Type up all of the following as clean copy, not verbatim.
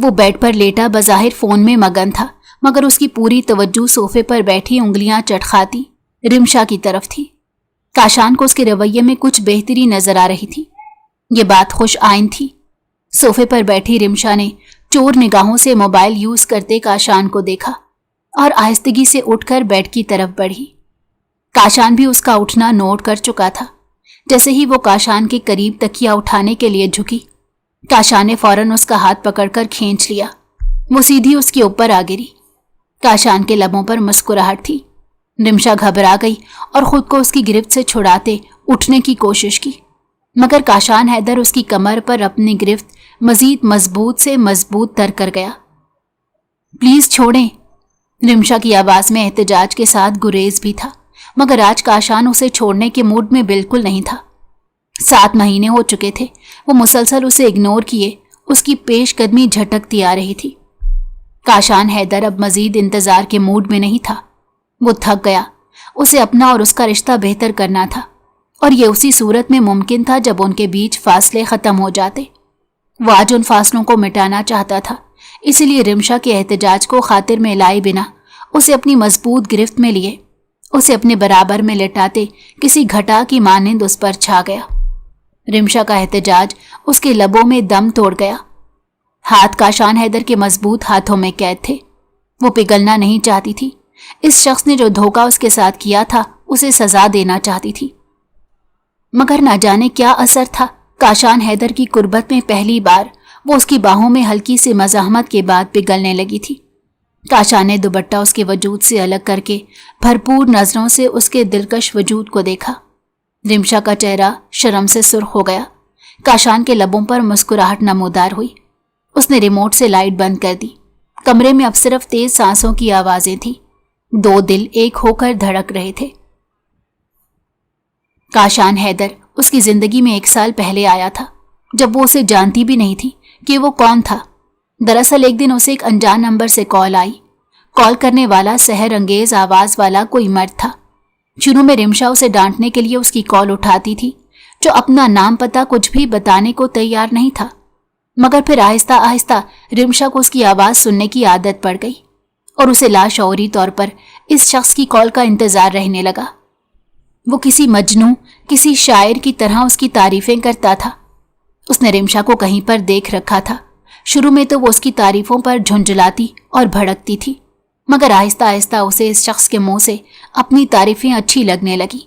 وہ بیڈ پر لیٹا بظاہر فون میں مگن تھا، مگر اس کی پوری توجہ صوفے پر بیٹھی انگلیاں چٹخاتی رمشا کی طرف تھی۔ کاشان کو اس کے رویے میں کچھ بہتری نظر آ رہی تھی۔ یہ بات خوش آئند تھی۔ صوفے پر بیٹھی رمشا نے چور نگاہوں سے موبائل یوز کرتے کاشان کو دیکھا اور آہستگی سے اٹھ کر بیڈ کی طرف بڑھی۔ کاشان بھی اس کا اٹھنا نوٹ کر چکا تھا۔ جیسے ہی وہ کاشان کے قریب تکیا اٹھانے کے لیے جھکی، کاشان نے فوراً اس کا ہاتھ پکڑ کر کھینچ لیا۔ وہ سیدھی اس کے اوپر آ گری۔ کاشان کے لبوں پر مسکراہٹ تھی۔ رمشا گھبرا گئی اور خود کو اس کی گرفت سے چھڑاتے اٹھنے کی کوشش کی، مگر کاشان حیدر اس کی کمر پر اپنی گرفت مزید مضبوط سے مضبوط تر کر گیا۔ پلیز چھوڑیں۔ رمشا کی آواز میں احتجاج کے ساتھ گریز بھی تھا، مگر آج کاشان اسے چھوڑنے کے موڈ میں بالکل نہیں تھا۔ 7 مہینے ہو چکے تھے وہ مسلسل اسے اگنور کیے اس کی پیش قدمی جھٹکتی آ رہی تھی۔ کاشان حیدر اب مزید انتظار کے موڈ میں نہیں تھا۔ وہ تھک گیا۔ اسے اپنا اور اس کا رشتہ بہتر کرنا تھا، اور یہ اسی صورت میں ممکن تھا جب ان کے بیچ فاصلے ختم ہو جاتے۔ وہ آج ان فاصلوں کو مٹانا چاہتا تھا، اسی لیے رمشا کے احتجاج کو خاطر میں لائے بنا اسے اپنی مضبوط گرفت میں لیے، اسے اپنے برابر میں لٹاتے کسی گھٹا کی مانند اس پر چھا گیا۔ رمشا کا احتجاج اس کے لبوں میں دم توڑ گیا۔ ہاتھ کاشان حیدر کے مضبوط ہاتھوں میں قید تھے۔ وہ پگھلنا نہیں چاہتی تھی۔ اس شخص نے جو دھوکہ اس کے ساتھ کیا تھا اسے سزا دینا چاہتی تھی، مگر نہ جانے کیا اثر تھا۔ کاشان حیدر کی قربت میں پہلی بار وہ اس کی باہوں میں ہلکی سی مزاحمت کے بعد پگھلنے لگی تھی۔ کاشان نے دوپٹہ اس کے وجود سے الگ کر کے بھرپور نظروں سے اس کے دلکش وجود کو دیکھا۔ رمشا کا چہرہ شرم سے سرخ ہو گیا۔ کاشان کے لبوں پر مسکراہٹ نمودار ہوئی۔ اس نے ریموٹ سے لائٹ بند کر دی۔ کمرے میں اب صرف تیز سانسوں کی آوازیں تھیں۔ 2 دل ایک ہو کر دھڑک رہے تھے۔ کاشان حیدر اس کی زندگی میں 1 سال پہلے آیا تھا، جب وہ اسے جانتی بھی نہیں تھی کہ وہ کون تھا۔ دراصل ایک دن اسے ایک انجان نمبر سے کال آئی۔ کال کرنے والا سحر انگیز آواز والا کوئی مرد تھا۔ شروع میں رمشا اسے ڈانٹنے کے لیے اس کی کال اٹھاتی تھی، جو اپنا نام پتہ کچھ بھی بتانے کو تیار نہیں تھا، مگر پھر آہستہ آہستہ رمشا کو اس کی آواز سننے کی عادت پڑ گئی اور اسے لاشعوری طور پر اس شخص کی کال کا انتظار رہنے لگا۔ وہ کسی مجنوں، کسی شاعر کی طرح اس کی تعریفیں کرتا تھا۔ اس نے رمشا کو کہیں پر دیکھ رکھا تھا۔ شروع میں تو وہ اس کی تعریفوں پر جھنجھلاتی اور بھڑکتی تھی، مگر آہستہ آہستہ اسے اس شخص کے منہ سے اپنی تعریفیں اچھی لگنے لگی۔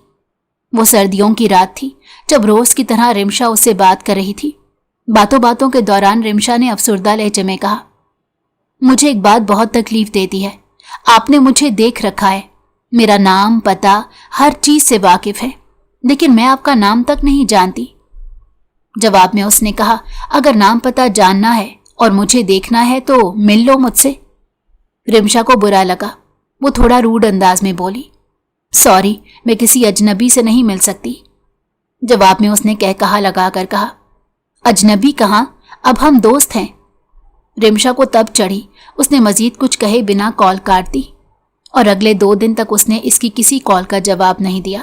وہ سردیوں کی رات تھی جب روز کی طرح رمشا اس سے بات کر رہی تھی۔ باتوں باتوں کے دوران رمشا نے افسردہ لہجے میں کہا، مجھے ایک بات بہت تکلیف دیتی ہے۔ آپ نے مجھے دیکھ رکھا ہے، میرا نام پتہ ہر چیز سے واقف ہے، لیکن میں آپ کا نام تک نہیں جانتی۔ جواب میں اس نے کہا، اگر نام پتہ جاننا ہے اور مجھے دیکھنا ہے تو مل لو مجھ سے۔ رمشا کو برا لگا۔ وہ تھوڑا روڈ انداز میں بولی، سوری، میں کسی اجنبی سے نہیں مل سکتی۔ جواب میں اس نے کہا لگا کر کہا، اجنبی کہاں، اب ہم دوست ہیں۔ رمشا کو تب چڑھی۔ اس نے مزید کچھ کہے بنا کال کاٹ دی، اور اگلے 2 دن تک اس نے اس کی کسی کال کا جواب نہیں دیا،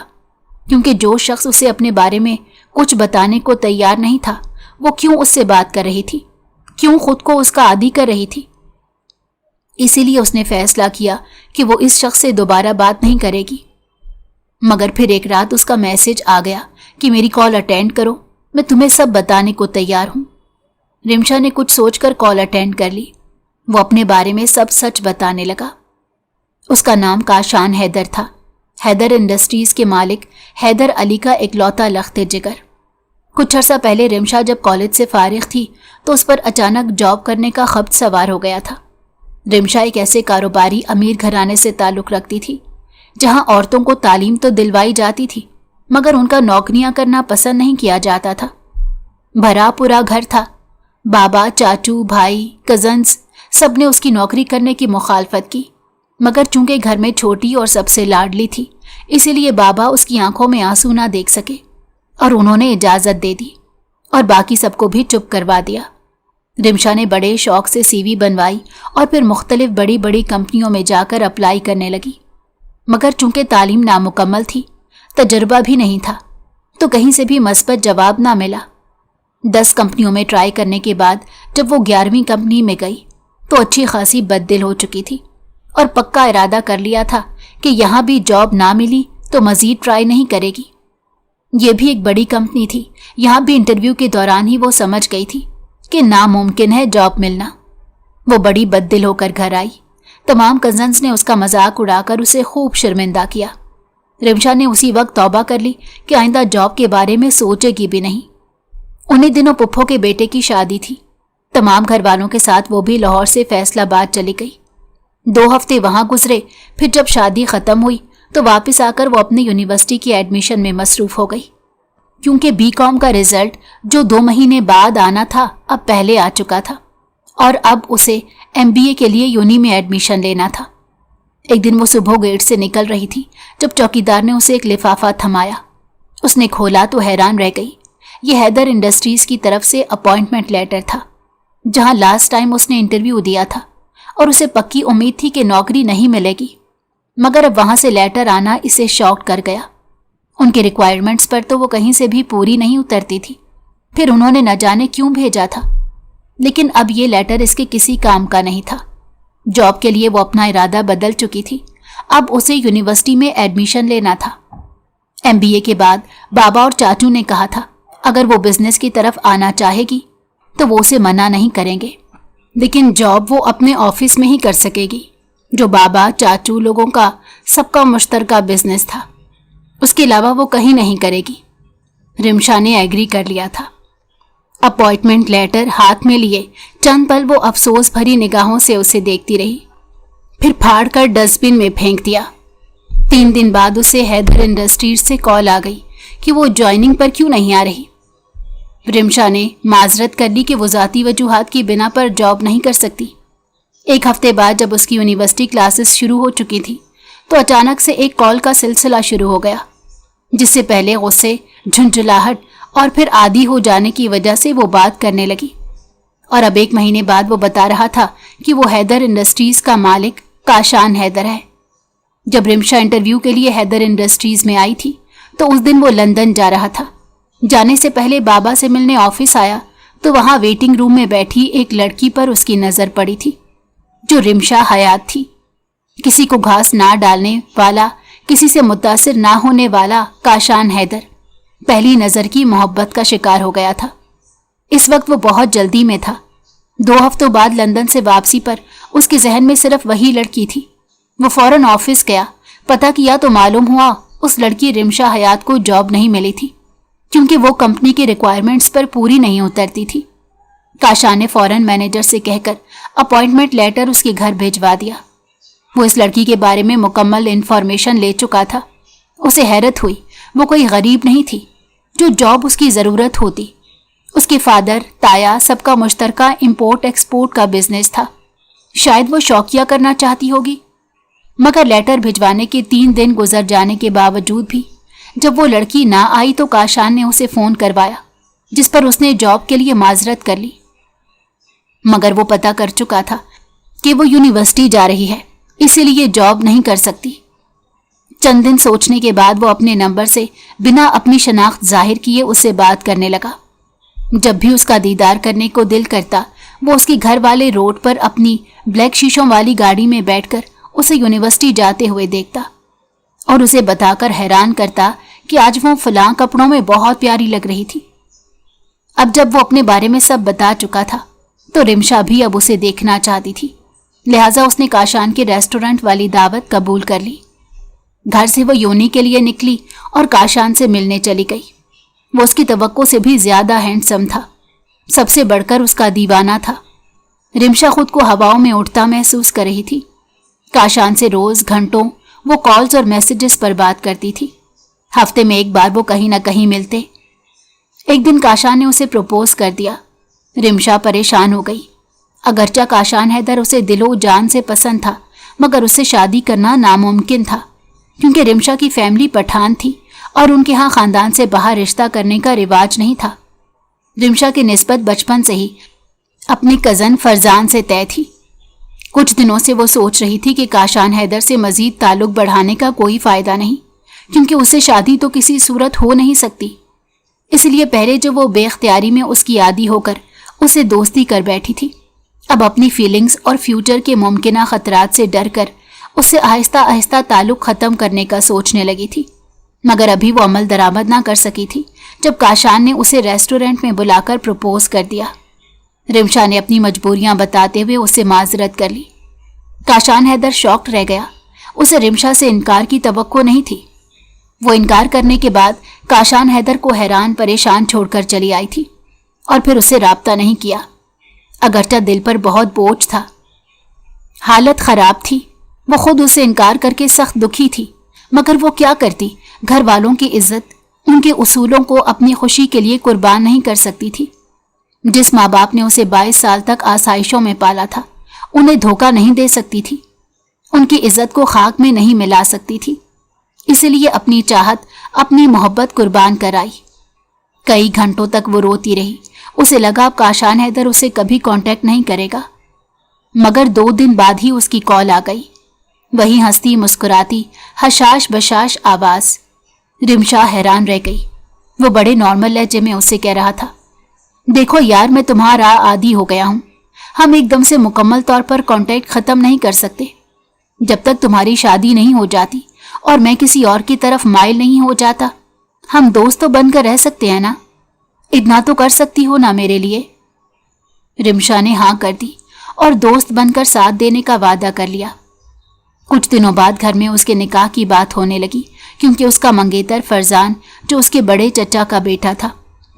کیونکہ جو شخص اسے اپنے بارے میں کچھ بتانے کو تیار نہیں تھا، وہ کیوں اس سے بات کر رہی تھی، کیوں خود کو اس کا عادی کر رہی تھی۔ اسی لیے اس نے فیصلہ کیا کہ وہ اس شخص سے دوبارہ بات نہیں کرے گی۔ مگر پھر ایک رات اس کا میسج آ گیا کہ میری کال اٹینڈ کرو، میں تمہیں سب بتانے کو تیار ہوں۔ رمشا نے کچھ سوچ کر کال اٹینڈ کر لی۔ وہ اپنے بارے میں سب سچ بتانے لگا۔ اس کا نام کاشان حیدر تھا، حیدر انڈسٹریز کے مالک حیدر علی کا اکلوتا لخت جگر۔ کچھ عرصہ پہلے رمشا جب کالج سے فارغ تھی تو اس پر اچانک جاب کرنے کا خبط سوار ہو گیا تھا۔ رمشا ایک ایسے کاروباری امیر گھرانے سے تعلق رکھتی تھی جہاں عورتوں کو تعلیم تو دلوائی جاتی تھی، مگر ان کا نوکریاں کرنا پسند نہیں کیا جاتا تھا۔ بھرا پورا گھر تھا۔ بابا، چاچو، بھائی، کزنز سب نے اس کی نوکری کرنے کی مخالفت کی، مگر چونکہ گھر میں چھوٹی اور سب سے لاڈلی تھی، اسی لیے بابا اس کی آنکھوں میں آنسو نہ دیکھ سکے اور انہوں نے اجازت دے دی اور باقی سب کو بھی چپ کروا دیا۔ رمشا نے بڑے شوق سے سی وی بنوائی اور پھر مختلف بڑی بڑی کمپنیوں میں جا کر اپلائی کرنے لگی، مگر چونکہ تعلیم نامکمل تھی، تجربہ بھی نہیں تھا، تو کہیں سے بھی مثبت جواب نہ ملا۔ 10 कंपनियों में ट्राई करने के बाद जब वो 11वीं कंपनी में गई तो अच्छी खासी बददिल हो चुकी थी और पक्का इरादा कर लिया था कि यहाँ भी जॉब ना मिली तो मजीद ट्राई नहीं करेगी। ये भी एक बड़ी कंपनी थी, यहाँ भी इंटरव्यू के दौरान ही वो समझ गई थी कि नामुमकिन है जॉब मिलना। वो बड़ी बददिल होकर घर आई। तमाम कजन्स ने उसका मजाक उड़ाकर उसे खूब शर्मिंदा किया। रिमशा ने उसी वक्त तौबा कर ली कि आइंदा जॉब के बारे में सोचेगी भी नहीं। उन्हीं दिनों पुप्पो के बेटे की शादी थी। तमाम घर वालों के साथ वो भी लाहौर से फैसलाबाद चली गई। 2 हफ्ते वहां गुजरे, फिर जब शादी खत्म हुई तो वापस आकर वो अपनी यूनिवर्सिटी की एडमिशन में मसरूफ हो गई, क्योंकि बीकॉम का रिजल्ट जो 2 महीने बाद आना था अब पहले आ चुका था और अब उसे MBA के लिए यूनी में एडमिशन लेना था। एक दिन वो सुबह गेट से निकल रही थी जब चौकीदार ने उसे एक लिफाफा थमाया। उसने खोला तो हैरान रह गई। ये हैदर इंडस्ट्रीज की तरफ से अपॉइंटमेंट लेटर था, जहां लास्ट टाइम उसने इंटरव्यू दिया था और उसे पक्की उम्मीद थी कि नौकरी नहीं मिलेगी, मगर अब वहां से लेटर आना इसे शॉक कर गया। उनके रिक्वायरमेंट्स पर तो वो कहीं से भी पूरी नहीं उतरती थी, फिर उन्होंने न जाने क्यों भेजा था। लेकिन अब ये लेटर इसके किसी काम का नहीं था। जॉब के लिए वो अपना इरादा बदल चुकी थी, अब उसे यूनिवर्सिटी में एडमिशन लेना था। MBA के बाद बाबा और चाचू ने कहा था अगर वो बिजनेस की तरफ आना चाहेगी तो वो उसे मना नहीं करेंगे, लेकिन जॉब वो अपने ऑफिस में ही कर सकेगी, जो बाबा चाचू लोगों का सबका मुश्तरका बिजनेस था। उसके अलावा वो कहीं नहीं करेगी। रिमशा ने एग्री कर लिया था। अपॉइंटमेंट लेटर हाथ में लिए चंद पल वो अफसोस भरी निगाहों से उसे देखती रही, फिर फाड़ कर डस्टबिन में फेंक दिया। 3 दिन बाद उसे हैदर इंडस्ट्रीज से कॉल आ गई कि वो ज्वाइनिंग पर क्यों नहीं आ रही। रिमशा ने माजरत कर ली कि वो ज़ाती वजूहात की बिना पर जॉब नहीं कर सकती। 1 हफ्ते बाद जब उसकी यूनिवर्सिटी क्लासेस शुरू हो चुकी थी तो अचानक से एक कॉल का सिलसिला शुरू हो गया, जिससे पहले गुस्से, झुंझुलाहट और फिर आदी हो जाने की वजह से वो बात करने लगी। और अब 1 महीने बाद वो बता रहा था कि वो हैदर इंडस्ट्रीज का मालिक काशान हैदर है। जब रिमशा इंटरव्यू के लिए हैदर इंडस्ट्रीज में आई थी तो उस दिन वो लंदन जा रहा था। जाने से पहले बाबा से मिलने ऑफिस आया तो वहां वेटिंग रूम में बैठी एक लड़की पर उसकी नजर पड़ी थी, जो रिमशा हयात थी। किसी को घास ना डालने वाला, किसी से मुतासिर ना होने वाला काशान हैदर पहली नजर की मोहब्बत का शिकार हो गया था। इस वक्त वो बहुत जल्दी में था। 2 हफ्तों बाद लंदन से वापसी पर उसके जहन में सिर्फ वही लड़की थी। वो फौरन ऑफिस गया, पता किया तो मालूम हुआ उस लड़की रिमशा हयात को जॉब नहीं मिली थी, क्योंकि वो कंपनी की रिक्वायरमेंट्स पर पूरी नहीं उतरती थी। काशान ने फौरन मैनेजर से कहकर अपॉइंटमेंट लेटर उसके घर भिजवा दिया। वो इस लड़की के बारे में मुकम्मल इंफॉर्मेशन ले चुका था। उसे हैरत हुई, वो कोई गरीब नहीं थी जो जॉब उसकी ज़रूरत होती। उसके फादर ताया सबका मुश्तरका इंपोर्ट एक्सपोर्ट का बिजनेस था। शायद वो शौकिया करना चाहती होगी, मगर लेटर भिजवाने के 3 दिन गुजर जाने के बावजूद भी जब वो लड़की ना आई तो काशान ने उसे फ़ोन करवाया, जिस पर उसने जॉब के लिए माजरत कर ली। मगर वो पता कर चुका था कि वो यूनिवर्सिटी जा रही है, इसीलिए जॉब नहीं कर सकती। चंद दिन सोचने के बाद वो अपने नंबर से बिना अपनी शनाख्त जाहिर किए उससे बात करने लगा। जब भी उसका दीदार करने को दिल करता वो उसके घर वाले रोड पर अपनी ब्लैक शीशों वाली गाड़ी में बैठकर उसे यूनिवर्सिटी जाते हुए देखता और उसे बताकर हैरान करता कि आज वो फलां कपड़ों में बहुत प्यारी लग रही थी। अब जब वो अपने बारे में सब बता चुका था तो रिमशा भी अब उसे देखना चाहती थी, लिहाजा उसने काशान के रेस्टोरेंट वाली दावत कबूल कर ली। घर से वो यूनी के लिए निकली और काशान से मिलने चली गई। वो उसकी तवक्को से भी ज्यादा हैंडसम था, सबसे बढ़कर उसका दीवाना था। रिमशा खुद को हवाओं में उड़ता महसूस कर रही थी। काशान से रोज घंटों वो कॉल्स और मैसेजेस पर बात करती थी। हफ्ते में 1 बार वो कहीं ना कहीं मिलते। एक दिन काशान ने उसे प्रपोज कर दिया। रिमशा परेशान हो गई। अगरचा काशान हैदर उसे दिलो जान से पसंद था, मगर उससे शादी करना नामुमकिन था, क्योंकि रिमशा की फैमिली पठान थी और उनके यहाँ खानदान से बाहर रिश्ता करने का रिवाज नहीं था। रिमशा की निस्बत बचपन से ही अपनी कज़न फरजान से तय थी। कुछ दिनों से वो सोच रही थी कि काशान हैदर से मजीद ताल्लुक बढ़ाने का कोई फ़ायदा नहीं, क्योंकि उससे शादी तो किसी सूरत हो नहीं सकती। اس لیے پہلے جو وہ بے اختیاری میں اس کی عادی ہو کر اسے دوستی کر بیٹھی تھی، اب اپنی فیلنگز اور فیوچر کے ممکنہ خطرات سے ڈر کر اس سے آہستہ آہستہ تعلق ختم کرنے کا سوچنے لگی تھی، مگر ابھی وہ عمل درآمد نہ کر سکی تھی جب کاشان نے اسے ریسٹورنٹ میں بلا کر پروپوز کر دیا۔ رمشا نے اپنی مجبوریاں بتاتے ہوئے اسے معذرت کر لی۔ کاشان حیدر شاکڈ رہ گیا، اسے رمشا سے انکار کی توقع نہیں تھی۔ وہ انکار کرنے کے بعد کاشان حیدر کو حیران پریشان چھوڑ کر چلی آئی تھی اور پھر اسے رابطہ نہیں کیا، اگرچہ دل پر بہت بوجھ تھا، حالت خراب تھی۔ وہ خود اسے انکار کر کے سخت دکھی تھی، مگر وہ کیا کرتی؟ گھر والوں کی عزت، ان کے اصولوں کو اپنی خوشی کے لیے قربان نہیں کر سکتی تھی۔ جس ماں باپ نے اسے 22 سال تک آسائشوں میں پالا تھا، انہیں دھوکہ نہیں دے سکتی تھی، ان کی عزت کو خاک میں نہیں ملا سکتی تھی، اسی لیے اپنی چاہت، اپنی محبت قربان کرائی۔ کئی گھنٹوں تک وہ روتی رہی، اسے لگا اب کاشان حیدر اسے کبھی کانٹیکٹ نہیں کرے گا، مگر 2 دن بعد ہی اس کی کال آ گئی، وہی ہنستی مسکراتی حشاش بشاش آواز۔ رمشا حیران رہ گئی، وہ بڑے نارمل لہجے میں اسے کہہ رہا تھا، دیکھو یار، میں تمہارا عادی ہو گیا ہوں، ہم ایک دم سے مکمل طور پر کانٹیکٹ ختم نہیں کر سکتے، جب تک تمہاری شادی نہیں ہو جاتی اور میں کسی اور کی طرف مائل نہیں ہو جاتا، ہم دوست تو بن کر رہ سکتے ہیں نا، اتنا تو کر سکتی ہو نا میرے لیے۔ رمشا نے ہاں کر دی اور دوست بن کر ساتھ دینے کا وعدہ کر لیا۔ کچھ دنوں بعد گھر میں اس کے نکاح کی بات ہونے لگی، کیونکہ اس کا منگیتر فرزان، جو اس کے بڑے چچا کا بیٹا تھا،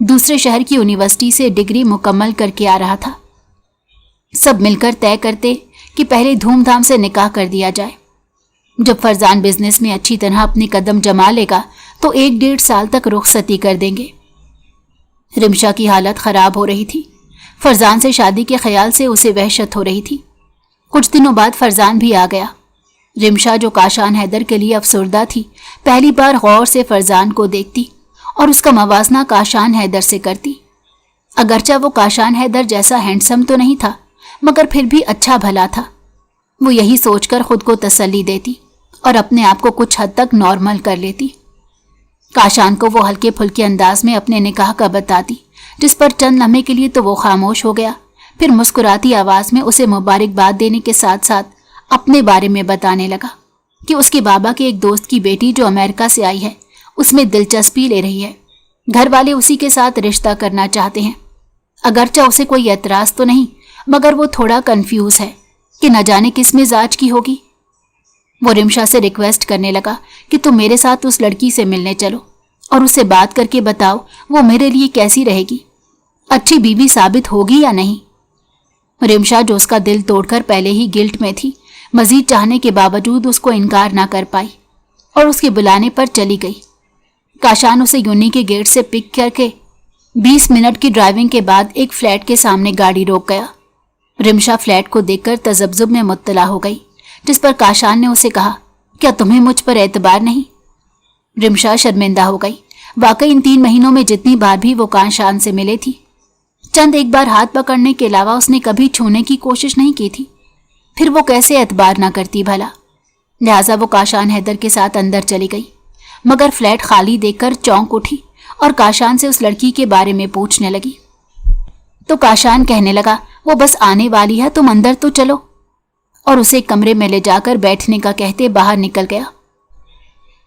دوسرے شہر کی یونیورسٹی سے ڈگری مکمل کر کے آ رہا تھا۔ سب مل کر طے کرتے کہ پہلے دھوم دھام سے نکاح کر دیا جائے، جب فرزان بزنس میں اچھی طرح اپنی قدم جما لے گا تو 1-1.5 سال تک رخصتی کر دیں گے۔ رمشا کی حالت خراب ہو رہی تھی، فرزان سے شادی کے خیال سے اسے وحشت ہو رہی تھی۔ کچھ دنوں بعد فرزان بھی آ گیا۔ رمشا، جو کاشان حیدر کے لیے افسردہ تھی، پہلی بار غور سے فرزان کو دیکھتی اور اس کا موازنہ کاشان حیدر سے کرتی۔ اگرچہ وہ کاشان حیدر جیسا ہینڈسم تو نہیں تھا، مگر پھر بھی اچھا بھلا تھا۔ وہ یہی سوچ کر خود کو تسلی دیتی اور اپنے آپ کو کچھ حد تک نارمل کر لیتی۔ کاشان کو وہ ہلکے پھلکے انداز میں اپنے نکاح کا بتاتی، جس پر چند لمحے کے لیے تو وہ خاموش ہو گیا، پھر مسکراتی آواز میں اسے مبارکباد دینے کے ساتھ ساتھ اپنے بارے میں بتانے لگا کہ اس کے بابا کے ایک دوست کی بیٹی جو امریکہ سے آئی ہے، اس میں دلچسپی لے رہی ہے، گھر والے اسی کے ساتھ رشتہ کرنا چاہتے ہیں۔ اگرچہ اسے کوئی اعتراض تو نہیں، مگر وہ تھوڑا کنفیوز ہے کہ نہ جانے کس مزاج کی ہوگی۔ وہ رمشا سے ریکویسٹ کرنے لگا کہ تم میرے ساتھ اس لڑکی سے ملنے چلو اور اس سے بات کر کے بتاؤ وہ میرے لیے کیسی رہے گی، اچھی بیوی ثابت ہوگی یا نہیں۔ رمشا، جو اس کا دل توڑ کر پہلے ہی گلٹ میں تھی، مزید چاہنے کے باوجود اس کو انکار نہ کر پائی اور اس کے بلانے پر چلی گئی۔ کاشان اسے یونی کے گیٹ سے پک کر کے 20 منٹ کی ڈرائیونگ کے بعد ایک فلیٹ کے سامنے گاڑی روک گیا۔ رمشا فلیٹ کو دیکھ کر تذبذب میں مبتلا ہو گئی، جس پر کاشان نے اسے کہا، کیا تمہیں مجھ پر اعتبار نہیں؟ رمشا شرمندہ ہو گئی، واقعی ان 3 مہینوں میں جتنی بار بھی وہ کاشان سے ملے تھی، چند ایک بار ہاتھ پکڑنے کے علاوہ اس نے کبھی چھونے کی کوشش نہیں کی تھی، پھر وہ کیسے اعتبار نہ کرتی بھلا؟ لہٰذا وہ کاشان حیدر کے ساتھ اندر چلی گئی، مگر فلیٹ خالی دیکھ کر چونک اٹھی اور کاشان سے اس لڑکی کے بارے میں پوچھنے لگی۔ تو کاشان کہنے لگا، وہ بس آنے والی ہے، تم اندر تو چلو، اور اسے ایک کمرے میں لے جا کر بیٹھنے کا کہتے باہر نکل گیا۔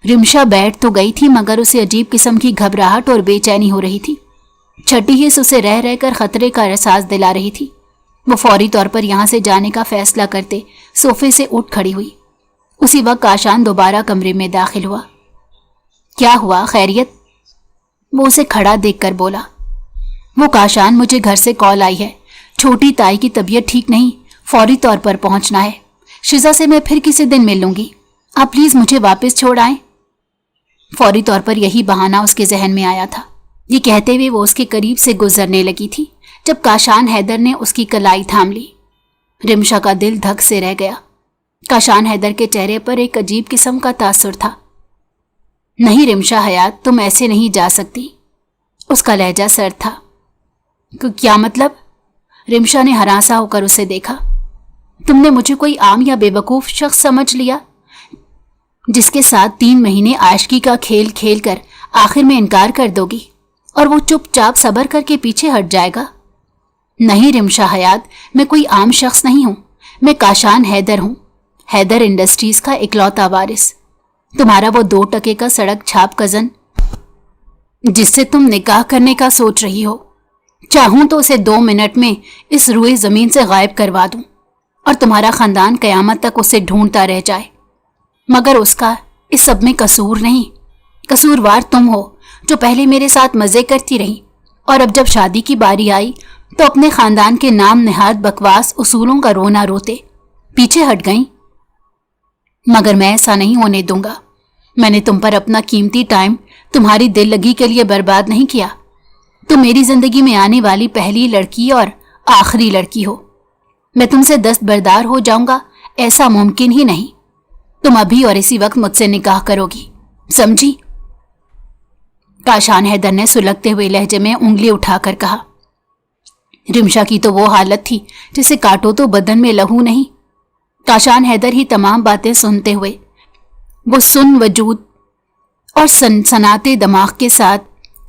رمشا بیٹھ تو گئی تھی، مگر اسے عجیب قسم کی گھبراہٹ اور بے چینی ہو رہی تھی۔ چھٹی حس اسے رہ رہ کر خطرے کا احساس دلا رہی تھی۔ وہ فوری طور پر یہاں سے جانے کا فیصلہ کرتے صوفے سے اٹھ کھڑی ہوئی۔ اسی وقت کاشان دوبارہ کمرے میں داخل ہوا۔ کیا ہوا، خیریت؟ وہ اسے کھڑا دیکھ کر بولا۔ وہ کاشان، مجھے گھر سے کال آئی ہے، چھوٹی تائی کی طبیعت ٹھیک نہیں، فوری طور پر پہنچنا ہے، شزا سے میں پھر کسی دن مل لوں گی، آپ پلیز مجھے واپس چھوڑ آئیں۔ فوری طور پر یہی بہانہ اس کے ذہن میں آیا تھا۔ یہ کہتے ہوئے وہ اس کے قریب سے گزرنے لگی تھی جب کاشان حیدر نے اس کی کلائی تھام لی۔ رمشا کا دل دھک سے رہ گیا۔ کاشان حیدر کے چہرے پر ایک عجیب قسم کا تاثر تھا۔ نہیں رمشا حیات، تم ایسے نہیں جا سکتی۔ اس کا لہجہ سرد تھا۔ کیا مطلب؟ رمشا نے ہراساں ہو کر اسے دیکھا۔ تم نے مجھے کوئی عام یا بے وقوف شخص سمجھ لیا جس کے ساتھ 3 مہینے عاشقی کا کھیل کھیل کر آخر میں انکار کر دو گی और वो चुपचाप सब्र करके पीछे हट जाएगा? नहीं रिमशा हयात, मैं कोई आम शख्स नहीं हूं। मैं काशान हैदर हूं, हैदर इंडस्ट्रीज का इकलौता वारिस। तुम्हारा वो 2 टके का सड़क छाप कजन जिससे तुम निकाह करने का सोच रही हो। चाहूं तो उसे 2 मिनट में इस रुए जमीन से गायब करवा दूं और तुम्हारा खानदान कयामत तक उसे ढूंढता रह जाए। मगर उसका इस सब में कसूर नहीं। कसूरवार तुम हो जो पहले मेरे साथ मजे करती रही और अब जब शादी की बारी आई तो अपने खानदान के नाम निहाद बकवास उसूलों का रोना रोते पीछे हट गई। मगर मैं ऐसा नहीं होने दूंगा। मैंने तुम पर अपना कीमती टाइम तुम्हारी दिल लगी के लिए बर्बाद नहीं किया। तुम मेरी जिंदगी में आने वाली पहली लड़की और आखिरी लड़की हो। मैं तुमसे दस्तबरदार हो जाऊंगा ऐसा मुमकिन ही नहीं। तुम अभी और इसी वक्त मुझसे निकाह करोगी, समझी? काशान हैदर ने सुलगते हुए लहजे में उंगली उठाकर कहा। रिमशा की तो वो हालत थी जिसे काटो तो बदन में लहू नहीं। काशान हैदर ही तमाम बातें सुनते हुए वो सुन वजूद और सनसनाते दिमाग के साथ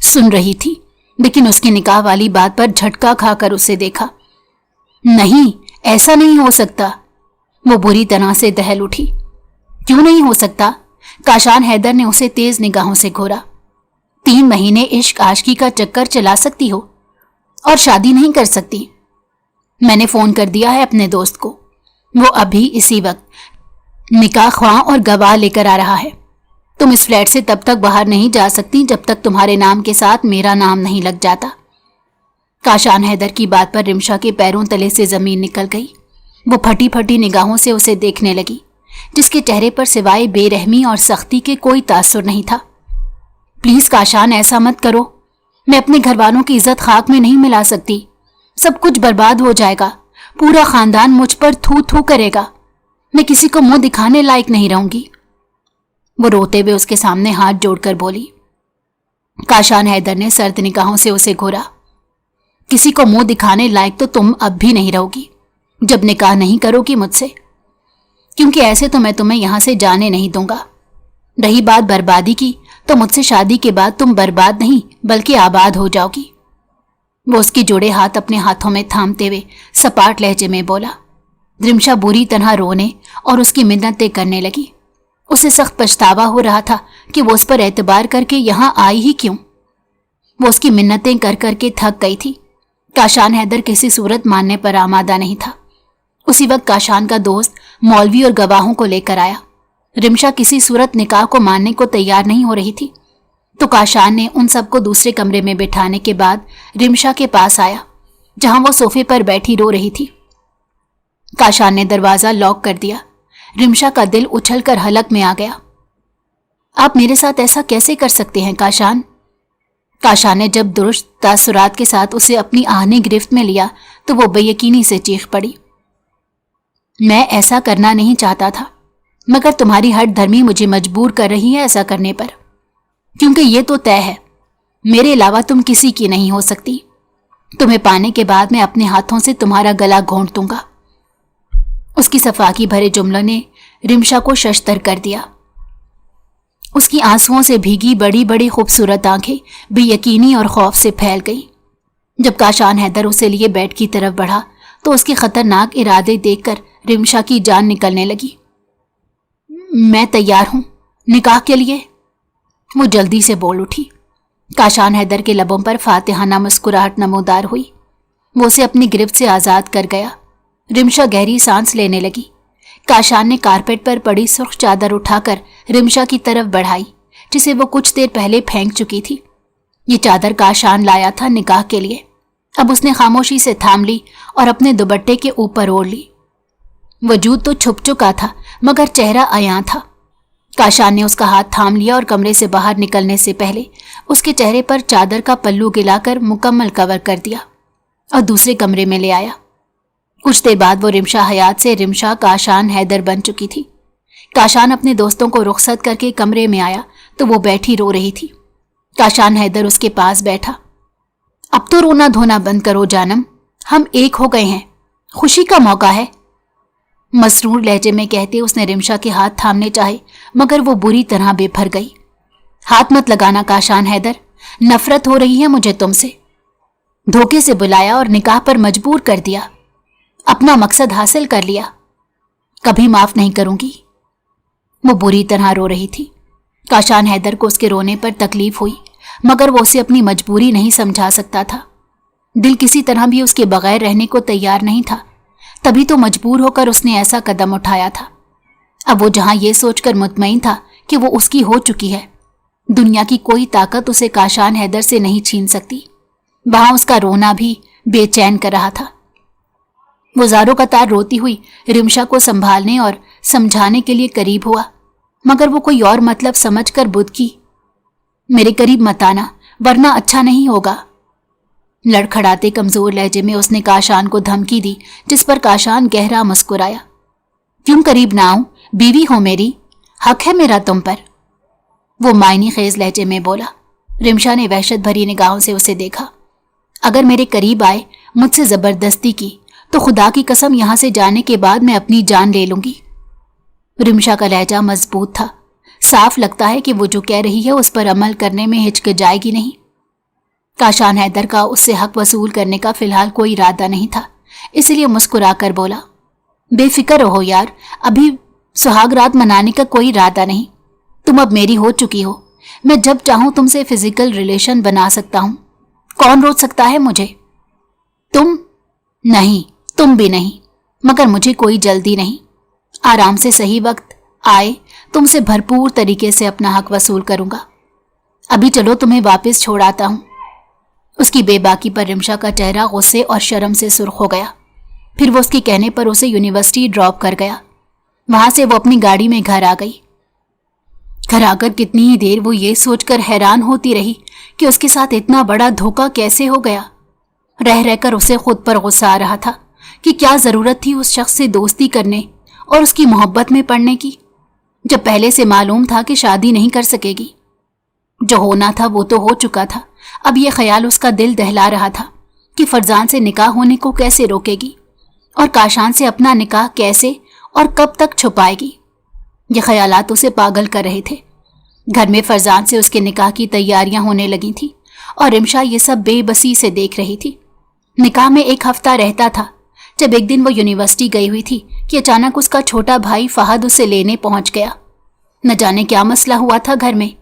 सुन रही थी, लेकिन उसकी निकाह वाली बात पर झटका खाकर उसे देखा। नहीं, ऐसा नहीं हो सकता। वो बुरी तरह से दहल उठी। क्यों नहीं हो सकता? काशान हैदर ने उसे तेज निगाहों से घूरा। 3 महीने इश्क आशिकी का चक्कर चला सकती हो और शादी नहीं कर सकती? मैंने फोन कर दिया है अपने दोस्त को, वो अभी इसी वक्त निकाह ख्वाह और गवाह लेकर आ रहा है। तुम इस फ्लैट से तब तक बाहर नहीं जा सकती जब तक तुम्हारे नाम के साथ मेरा नाम नहीं लग जाता। काशान हैदर की बात पर रिमशा के पैरों तले से जमीन निकल गई। वो फटी फटी निगाहों से उसे देखने लगी, जिसके चेहरे पर सिवाय बेरहमी और सख्ती के कोई तासुर नहीं था। प्लीज काशान, ऐसा मत करो। मैं अपने घर वालों की इज्जत खाक में नहीं मिला सकती। सब कुछ बर्बाद हो जाएगा। पूरा खानदान मुझ पर थू थू करेगा। मैं किसी को मुंह दिखाने लायक नहीं रहूंगी। वो रोते हुए उसके सामने हाथ जोड़कर बोली। काशान हैदर ने सर्द निगाहों से उसे घूरा। किसी को मुंह दिखाने लायक तो तुम अब भी नहीं रहोगी जब निकाह नहीं करोगी मुझसे, क्योंकि ऐसे तो मैं तुम्हें यहां से जाने नहीं दूंगा। रही बात बर्बादी की, तो मुझसे शादी के बाद तुम बर्बाद नहीं बल्कि आबाद हो जाओगी। वो उसके जुड़े हाथ अपने हाथों में थामते हुए सपाट लहजे में बोला। रिमशा बुरी तरह रोने और उसकी मिन्नतें करने लगी। उसे सख्त पछतावा हो रहा था कि वो उस पर एतबार करके यहां आई ही क्यों। वो उसकी मिन्नतें कर करके थक गई थी। काशान हैदर किसी सूरत मानने पर आमादा नहीं था। उसी वक्त काशान का दोस्त मौलवी और गवाहों को लेकर आया। रिमशा किसी सूरत निकाह को मानने को तैयार नहीं हो रही थी, तो काशान ने उन सबको दूसरे कमरे में बिठाने के बाद रिमशा के पास आया, जहां वो सोफे पर बैठी रो रही थी। काशान ने दरवाजा लॉक कर दिया। रिमशा का दिल उछलकर हलक में आ गया। आप मेरे साथ ऐसा कैसे कर सकते हैं काशान? काशान ने जब दुरुस्त तासुरात के साथ उसे अपनी आहने गिरफ्त में लिया तो वो बेयकीनी से चीख पड़ी। मैं ऐसा करना नहीं चाहता था, मगर तुम्हारी हठ धर्मी मुझे मजबूर कर रही है ऐसा करने पर, क्योंकि ये तो तय है मेरे अलावा तुम किसी की नहीं हो सकती। तुम्हें पाने के बाद मैं अपने हाथों से तुम्हारा गला घोंट दूंगा। उसकी सफाकी भरे जुमलों ने रिमशा को शशतर कर दिया। उसकी आंसुओं से भीगी बड़ी बड़ी खूबसूरत आंखें बेयकीनी और खौफ से फैल गईं। जब काशान हैदर उसे लिए बेड की तरफ बढ़ा तो उसके खतरनाक इरादे देखकर रिमशा की जान निकलने लगी। मैं तैयार हूं निकाह के लिए, वो जल्दी से बोल उठी। काशान हैदर के लबों पर फातिहाना मुस्कुराहट नमोदार हुई। वो उसे अपनी गिरफ्त से आजाद कर गया। रिमशा गहरी सांस लेने लगी। काशान ने कारपेट पर पड़ी सुर्ख चादर उठाकर रिमशा की तरफ बढ़ाई, जिसे वो कुछ देर पहले फेंक चुकी थी। ये चादर काशान लाया था निकाह के लिए। अब उसने खामोशी से थाम ली और अपने दुपट्टे के ऊपर ओढ़ ली। वजूद तो छुप चुका था, मगर चेहरा अयां था। काशान ने उसका हाथ थाम लिया और कमरे से बाहर निकलने से पहले उसके चेहरे पर चादर का पल्लू गिलाकर मुकम्मल कवर कर दिया और दूसरे कमरे में ले आया। कुछ देर बाद वो रिमशा हयात से रिमशा काशान हैदर बन चुकी थी। काशान अपने दोस्तों को रुखसत करके कमरे में आया तो वो बैठी रो रही थी। काशान हैदर उसके पास बैठा। अब तो रोना धोना बंद करो जानम, हम एक हो गए हैं, खुशी का मौका है। मसरूर लहजे में कहते उसने रिमशा के हाथ थामने चाहे, मगर वो बुरी तरह बेफर गई। हाथ मत लगाना काशान हैदर, नफरत हो रही है मुझे तुमसे। धोखे से बुलाया और निकाह पर मजबूर कर दिया, अपना मकसद हासिल कर लिया, कभी माफ नहीं करूंगी। वो बुरी तरह रो रही थी। काशान हैदर को उसके रोने पर तकलीफ हुई, मगर वो उसे अपनी मजबूरी नहीं समझा सकता था। दिल किसी तरह भी उसके बगैर रहने को तैयार नहीं था, तभी तो मजबूर होकर उसने ऐसा कदम उठाया था। अब वो जहां ये सोचकर मुतमईन था कि वो उसकी हो चुकी है, दुनिया की कोई ताकत उसे काशान हैदर से नहीं छीन सकती, वहां उसका रोना भी बेचैन कर रहा था। वो ज़ारों कतार रोती हुई रिमशा को संभालने और समझाने के लिए करीब हुआ, मगर वो कोई और मतलब समझकर बुद की। मेरे करीब मत आना वरना अच्छा नहीं होगा। लड़खड़ाते कमजोर लहजे में उसने काशान को धमकी दी, जिस पर काशान गहरा मुस्कुराया। क्यों करीब ना आऊं, बीवी हो मेरी, हक है मेरा तुम पर, वो मायनी खेज लहजे में बोला। रिमशा ने वहशत भरी निगाहों से उसे देखा। अगर मेरे करीब आए, मुझसे जबरदस्ती की, तो खुदा की कसम यहां से जाने के बाद मैं अपनी जान ले लूंगी। रिमशा का लहजा मजबूत था, साफ लगता है कि वो जो कह रही है उस पर अमल करने में हिचकिचाएगी नहीं। काशान हैदर का उससे हक वसूल करने का फिलहाल कोई इरादा नहीं था, इसलिए मुस्कुराकर बोला, बेफिक्र रहो यार, अभी सुहाग रात मनाने का कोई इरादा नहीं। तुम अब मेरी हो चुकी हो, मैं जब चाहूं तुमसे फिजिकल रिलेशन बना सकता हूं, कौन रोक सकता है मुझे? तुम नहीं, तुम भी नहीं, मगर मुझे कोई जल्दी नहीं। आराम से सही वक्त आए तुमसे भरपूर तरीके से अपना हक वसूल करूंगा। अभी चलो तुम्हें वापस छोड़ आता हूं। उसकी बेबाकी पर रिमशा का चेहरा गुस्से और शर्म से सुर्ख हो गया। फिर वो उसके कहने पर उसे यूनिवर्सिटी ड्रॉप कर गया। वहां से वो अपनी गाड़ी में घर आ गई। घर आकर कितनी ही देर वो ये सोचकर हैरान होती रही कि उसके साथ इतना बड़ा धोखा कैसे हो गया। रह रहकर उसे खुद पर गुस्सा आ रहा था कि क्या जरूरत थी उस शख्स से दोस्ती करने और उसकी मोहब्बत में पड़ने की, जब पहले से मालूम था कि शादी नहीं कर सकेगी। जो होना था वो तो हो चुका था। अब ये ख्याल उसका दिल दहला रहा था कि फरजान से निकाह होने को कैसे रोकेगी और काशान से अपना निकाह कैसे और कब तक छुपाएगी। ये ख्यालात उसे पागल कर रहे थे। घर में फरजान से उसके निकाह की तैयारियां होने लगी थी और रिमशा ये सब बेबसी से देख रही थी। निकाह में एक हफ्ता रहता था जब एक दिन वो यूनिवर्सिटी गई हुई थी कि अचानक उसका छोटा भाई फहद उसे लेने पहुंच गया। न जाने क्या मसला हुआ था घर में।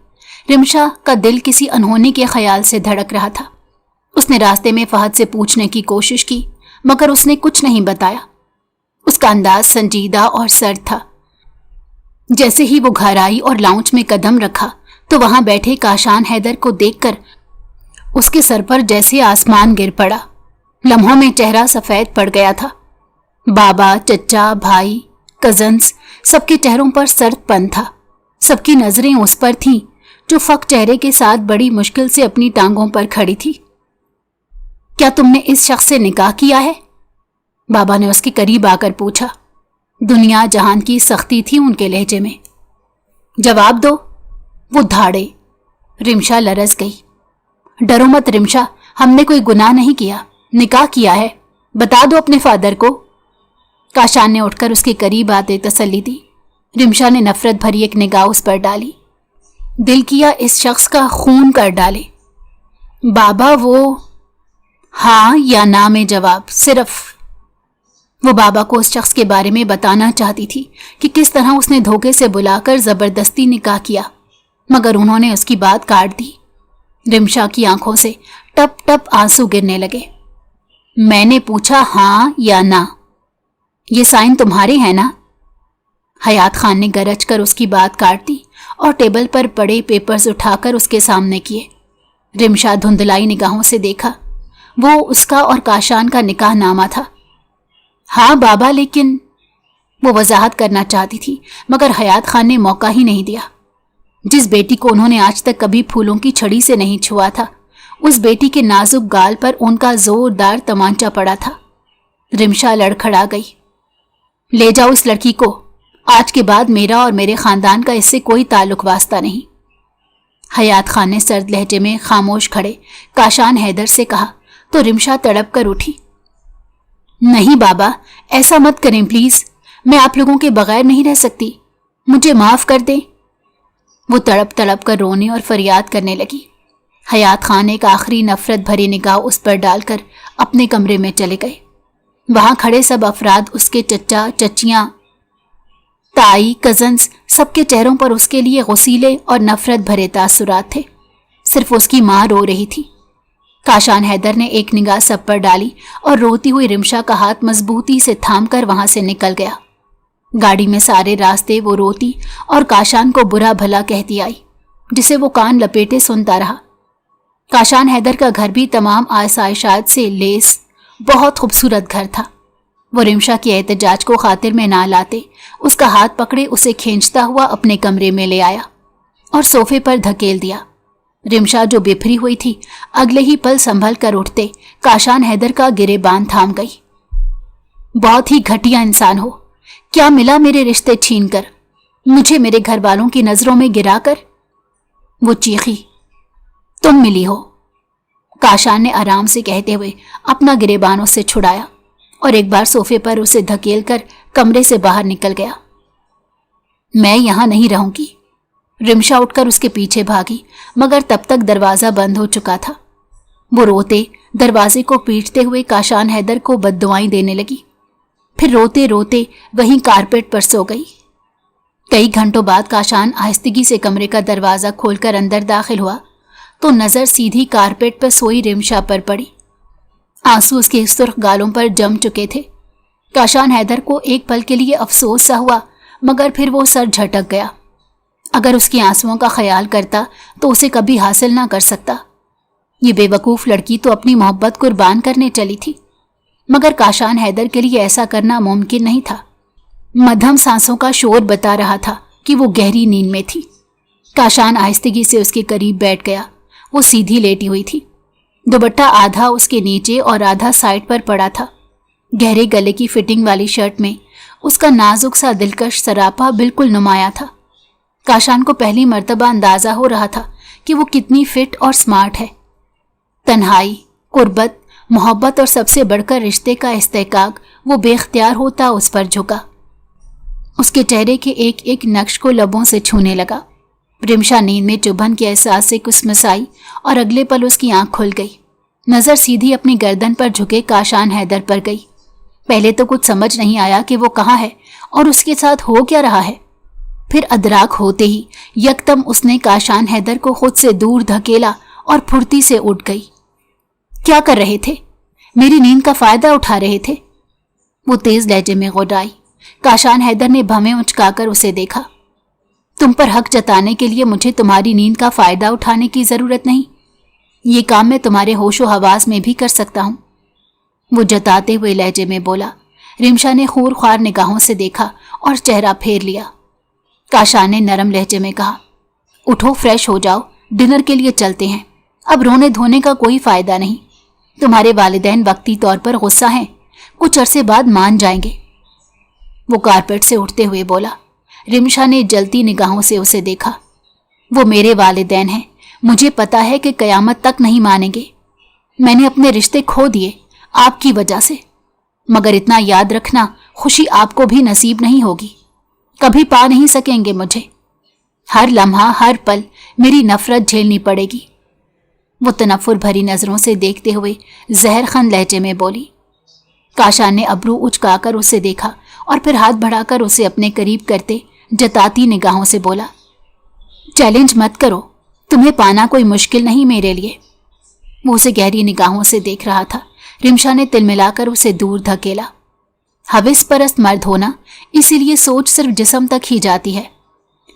रिमशा का दिल किसी अनहोनी के ख्याल से धड़क रहा था। उसने रास्ते में फहद से पूछने की कोशिश की, मगर उसने कुछ नहीं बताया। उसका अंदाज संजीदा और सर्द था। जैसे ही वो घर आई और लाउंज में कदम रखा तो वहां बैठे काशान हैदर को देखकर उसके सर पर जैसे आसमान गिर पड़ा। लम्हों में चेहरा सफेद पड़ गया था। बाबा, चचा, भाई, कजन्स, सबके चेहरों पर सर्दपन था। सबकी नजरें उस पर थीं जो फक चेहरे के साथ बड़ी मुश्किल से अपनी टांगों पर खड़ी थी। क्या तुमने इस शख्स से निकाह किया है? बाबा ने उसके करीब आकर पूछा। दुनिया जहान की सख्ती थी उनके लहजे में। जवाब दो, वो धाड़े। रिमशा लरस गई। डरो मत रिमशा, हमने कोई गुनाह नहीं किया, निकाह किया है, बता दो अपने फादर को। काशान ने उठकर उसके करीब आते तसल्ली दी। रिमशा ने नफरत भरी एक निगाह उस पर डाली। दिल किया इस शख्स का खून कर डाले। बाबा, वो हाँ या ना में जवाब, सिर्फ। वो बाबा को उस शख्स के बारे में बताना चाहती थी कि किस तरह उसने धोखे से बुलाकर जबरदस्ती निकाह किया, मगर उन्होंने उसकी बात काट दी। रिमशा की आंखों से टप टप आंसू गिरने लगे। मैंने पूछा हाँ या ना, ये साइन तुम्हारे हैं ना? हयात खान ने गरज कर उसकी बात काट दी और टेबल पर पड़े पेपर्स उठाकर उसके सामने किए। रिमशा धुंधलाई निगाहों से देखा। वो उसका और काशान का निकाह नामा था। हाँ बाबा, लेकिन वो वजाहत करना चाहती थी, मगर हयात खान ने मौका ही नहीं दिया। जिस बेटी को उन्होंने आज तक कभी फूलों की छड़ी से नहीं छुआ था, उस बेटी के नाजुक गाल पर उनका जोरदार तमांचा पड़ा था। रिमशा लड़खड़ा गई। ले जाओ इस लड़की को, आज के बाद मेरा और मेरे खानदान का इससे कोई ताल्लुक वास्ता नहीं। हयात खान ने सर्द लहजे में खामोश खड़े काशान हैदर से कहा तो रिमशा तड़प कर उठी। नहीं बाबा, ऐसा मत करें प्लीज, मैं आप लोगों के बगैर नहीं रह सकती, मुझे माफ कर दें। वो तड़प तड़प कर रोने और फरियाद करने लगी। हयात खान एक आखिरी नफरत भरी निगाह उस पर डालकर अपने कमरे में चले गए। वहां खड़े सब अफराद, उसके चचा चचियां, ताई, कजन्स, सबके चेहरों पर उसके लिए गुस्सीले और नफरत भरे तासुरात थे। सिर्फ उसकी मां रो रही थी। काशान हैदर ने एक निगाह सब पर डाली और रोती हुई रिमशा का हाथ मजबूती से थामकर वहां से निकल गया। गाड़ी में सारे रास्ते वो रोती और काशान को बुरा भला कहती आई, जिसे वो कान लपेटे सुनता रहा। काशान हैदर का घर भी तमाम आसाइशात से लेस बहुत खूबसूरत घर था। वो रिमशा की एहतजाज को खातिर में ना लाते उसका हाथ पकड़े उसे खींचता हुआ अपने कमरे में ले आया और सोफे पर धकेल दिया। रिमशा जो बिफरी हुई थी, अगले ही पल संभल कर उठते काशान हैदर का गिरेबान थाम गई। बहुत ही घटिया इंसान हो, क्या मिला मेरे रिश्ते छीन कर, मुझे मेरे घर वालों की नजरों में गिरा कर? वो चीखी। तुम मिली हो, काशान ने आराम से कहते हुए अपना गिरेबान उससे छुड़ाया और एक बार सोफे पर उसे धकेल कर कमरे से बाहर निकल गया। मैं यहां नहीं रहूंगी। रिमशा उठकर उसके पीछे भागी, मगर तब तक दरवाजा बंद हो चुका था। वो रोते दरवाजे को पीटते हुए काशान हैदर को बद्दुआएं देने लगी, फिर रोते रोते वहीं कारपेट पर सो गई। कई घंटों बाद काशान आहिस्तगी से कमरे का दरवाजा खोलकर अंदर दाखिल हुआ तो नजर सीधी कारपेट पर सोई रिमशा पर पड़ी। आंसू उसके सुर्ख गालों पर जम चुके थे। काशान हैदर को एक पल के लिए अफसोस सा हुआ, मगर फिर वो सर झटक गया। अगर उसके आंसुओं का ख्याल करता तो उसे कभी हासिल ना कर सकता। ये बेवकूफ़ लड़की तो अपनी मोहब्बत कुर्बान करने चली थी, मगर काशान हैदर के लिए ऐसा करना मुमकिन नहीं था। मध्यम सांसों का शोर बता रहा था कि वो गहरी नींद में थी। काशान आहिस्तगी से उसके करीब बैठ गया। वो सीधी लेटी हुई थी। दुपट्टा आधा उसके नीचे और आधा साइड पर पड़ा था। गहरे गले की फिटिंग वाली शर्ट में उसका नाजुक सा दिलकश सरापा बिल्कुल नुमाया था। काशान को पहली मर्तबा अंदाजा हो रहा था कि वो कितनी फिट और स्मार्ट है। तन्हाई, कुर्बत, मोहब्बत और सबसे बढ़कर रिश्ते का इस्तेकाक वो बेख्तियार होता उस पर झुका। उसके चेहरे के एक एक नक्श को लबों से छूने लगा। रिमशा नींद में चुभन के एहसास से कुसमसाई और अगले पल उसकी आंख खुल गई। नजर सीधी अपनी गर्दन पर झुके काशान हैदर पर गई। पहले तो कुछ समझ नहीं आया कि वो कहाँ है और उसके साथ हो क्या रहा है। फिर अदराक होते ही यकदम उसने काशान हैदर को खुद से दूर धकेला और फुर्ती से उठ गई। क्या कर रहे थे? मेरी नींद का फायदा उठा रहे थे? वो तेज लहजे में गुर्राई। काशान हैदर ने भवें उचकाकर उसे देखा। तुम पर हक जताने के लिए मुझे तुम्हारी नींद का फायदा उठाने की जरूरत नहीं। ये काम मैं तुम्हारे होशो हवास में भी कर सकता हूं, वो जताते हुए लहजे में बोला। रिमशा ने खूर ख्वार निगाहों से देखा और चेहरा फेर लिया। काशान ने नरम लहजे में कहा, उठो, फ्रेश हो जाओ, डिनर के लिए चलते हैं। अब रोने धोने का कोई फायदा नहीं। तुम्हारे वालिदैन वक्ती तौर पर गुस्सा हैं, कुछ अरसे बाद मान जाएंगे। वो कारपेट से उठते हुए बोला। रिमशा ने जलती निगाहों से उसे देखा। वो मेरे वालिदैन हैं, मुझे पता है कि कयामत तक नहीं मानेंगे। मैंने अपने रिश्ते खो दिए आपकी वजह से, मगर इतना याद रखना, खुशी आपको भी नसीब नहीं होगी। कभी पा नहीं सकेंगे मुझे। हर लम्हा, हर पल मेरी नफरत झेलनी पड़ेगी। वो तनफुर भरी नजरों से देखते हुए जहरखन लहजे में बोली। काशान ने अब्रू उचकाकर उसे देखा और फिर हाथ बढ़ाकर उसे अपने करीब करते जताती निगाहों से बोला, चैलेंज मत करो, तुम्हें पाना कोई मुश्किल नहीं मेरे लिए। वो उसे गहरी निगाहों से देख रहा था। रिमशा ने तिलमिलाकर उसे दूर धकेला। हविस परस्त मर्द होना, इसीलिए सोच सिर्फ जिस्म तक ही जाती है,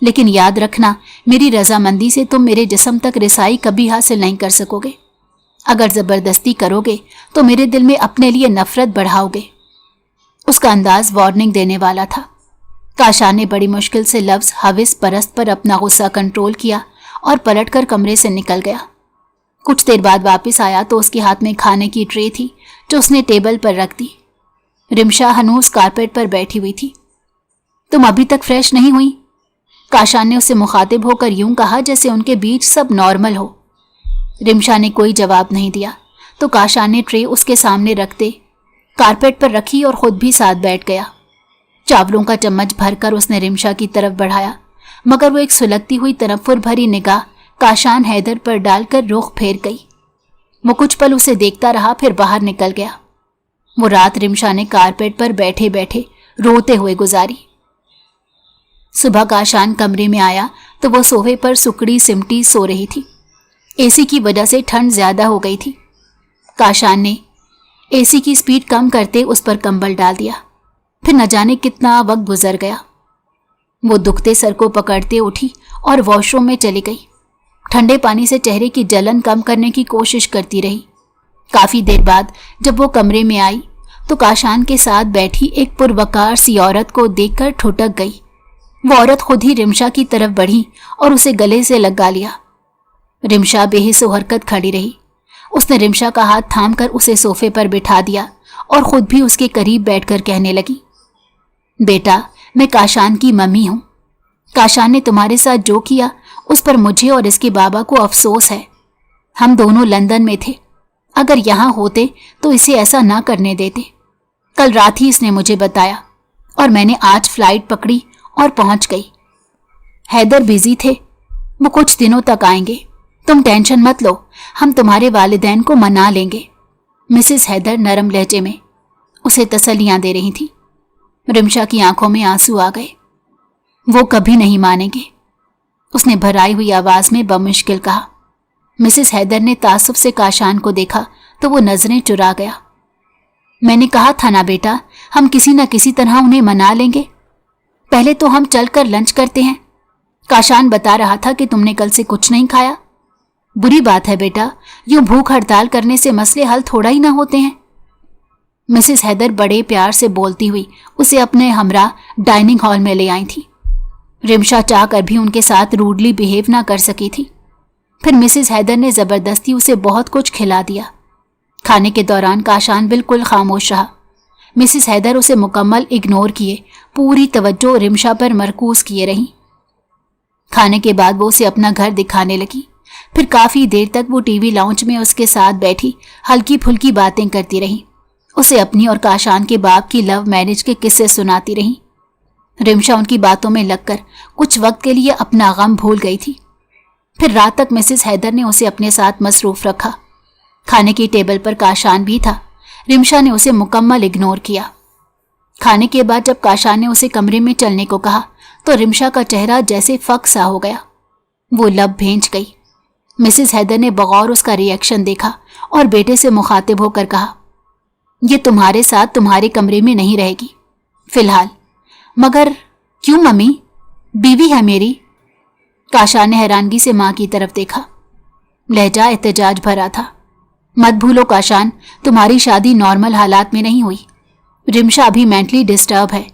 लेकिन याद रखना, मेरी रजामंदी से तुम मेरे जिस्म तक रिसाई कभी हासिल नहीं कर सकोगे। अगर जबरदस्ती करोगे तो मेरे दिल में अपने लिए नफरत बढ़ाओगे। उसका अंदाज वार्निंग देने वाला था। काशान ने बड़ी मुश्किल से लफ्ज हविस परस्त पर अपना गुस्सा कंट्रोल किया और पलटकर कमरे से निकल गया। कुछ देर बाद वापस आया तो उसके हाथ में खाने की ट्रे थी जो उसने टेबल पर रख दी। रिमशा हनूस कारपेट पर बैठी हुई थी। तुम अभी तक फ्रेश नहीं हुई? काशान ने उसे मुखातिब होकर यूं कहा जैसे उनके बीच सब नॉर्मल हो। रिमशा ने कोई जवाब नहीं दिया तो काशान ने ट्रे उसके सामने रखते कारपेट पर रखी और खुद भी साथ बैठ गया। चावलों का चम्मच भरकर उसने रिमशा की तरफ बढ़ाया, मगर वो एक सुलगती हुई तनफुर भरी निगाह काशान हैदर पर डालकर रुख फेर गई। वो कुछ पल उसे देखता रहा, फिर बाहर निकल गया। वो रात रिमशा ने कारपेट पर बैठे बैठे रोते हुए गुजारी। सुबह काशान कमरे में आया तो वो सोफे पर सुकड़ी सिमटी सो रही थी। एसी की वजह से ठंड ज्यादा हो गई थी। काशान ने एसी की स्पीड कम करते उस पर कंबल डाल दिया। फिर न जाने कितना वक्त गुजर गया। वो दुखते सर को पकड़ते उठी और वॉशरूम में चली गई। ठंडे पानी से चेहरे की जलन कम करने की कोशिश करती रही। काफी देर बाद जब वो कमरे में आई तो काशान के साथ बैठी एक पुरवकार सी औरत को देखकर ठुठक गई। वो औरत खुद ही रिमशा की तरफ बढ़ी और उसे गले से लगा लिया। रिमशा बेहिस हरकत खड़ी रही। उसने रिमशा का हाथ थामकर उसे सोफे पर बिठा दिया और खुद भी उसके करीब बैठकर कहने लगी, बेटा, मैं काशान की मम्मी हूं। काशान ने तुम्हारे साथ जो किया उस पर मुझे और इसके बाबा को अफसोस है। हम दोनों लंदन में थे। अगर यहां होते तो इसे ऐसा ना करने देते। कल रात ही इसने मुझे बताया और मैंने आज फ्लाइट पकड़ी और पहुंच गई। हैदर बिजी थे, वो कुछ दिनों तक आएंगे। तुम टेंशन मत लो, हम तुम्हारे वालिदैन को मना लेंगे। मिसेस हैदर नरम लहजे में उसे तसल्लियां दे रही थी। रिमशा की आंखों में आंसू आ गए। वो कभी नहीं मानेंगे, उसने भराई हुई आवाज में बमुश्किल कहा। मिसेस हैदर ने तासुब से काशान को देखा तो वो नजरें चुरा गया। मैंने कहा था ना बेटा, हम किसी न किसी तरह उन्हें मना लेंगे। पहले तो हम चलकर लंच करते हैं। काशान बता रहा था कि तुमने कल से कुछ नहीं खाया। बुरी बात है बेटा, यूं भूख हड़ताल करने से मसले हल थोड़ा ही ना होते हैं। मिसेस हैदर बड़े प्यार से बोलती हुई उसे अपने हमरा डाइनिंग हॉल में ले आई थी। रिमशा चाह कर भी उनके साथ रूडली बिहेव ना कर सकी थी। फिर मिसेस हैदर ने जबरदस्ती उसे बहुत कुछ खिला दिया। खाने के दौरान काशान बिल्कुल खामोश रहा। मिसेस हैदर उसे मुकम्मल इग्नोर किए पूरी तवज्जो रिमशा पर मरकूज किए रही। खाने के बाद वो उसे अपना घर दिखाने लगी। फिर काफी देर तक वो टीवी लाउंज में उसके साथ बैठी हल्की फुल्की बातें करती रही। उसे अपनी और काशान के बाप की लव मैरिज के किस्से सुनाती रही। रिमशा उनकी बातों में लगकर कुछ वक्त के लिए अपना गम भूल गई थी। फिर रात तक मिसेस हैदर ने उसे अपने साथ मसरूफ रखा। खाने की टेबल पर काशान भी था। रिमशा ने उसे मुकम्मल इग्नोर किया। खाने के बाद जब काशान ने उसे कमरे में चलने को कहा तो रिमशा का चेहरा जैसे फक सा हो गया। वो लब भेंच गई। मिसेस हैदर ने बगौर उसका रिएक्शन देखा और बेटे से मुखातिब होकर कहा, ये तुम्हारे साथ तुम्हारे कमरे में नहीं रहेगी फिलहाल। मगर क्यों मम्मी, बीवी है मेरी। काशान ने हैरानगी से मां की तरफ देखा। लहजा एहतजाज भरा था। मत भूलो काशान, तुम्हारी शादी नॉर्मल हालात में नहीं हुई। रिमशा अभी मेंटली डिस्टर्ब है।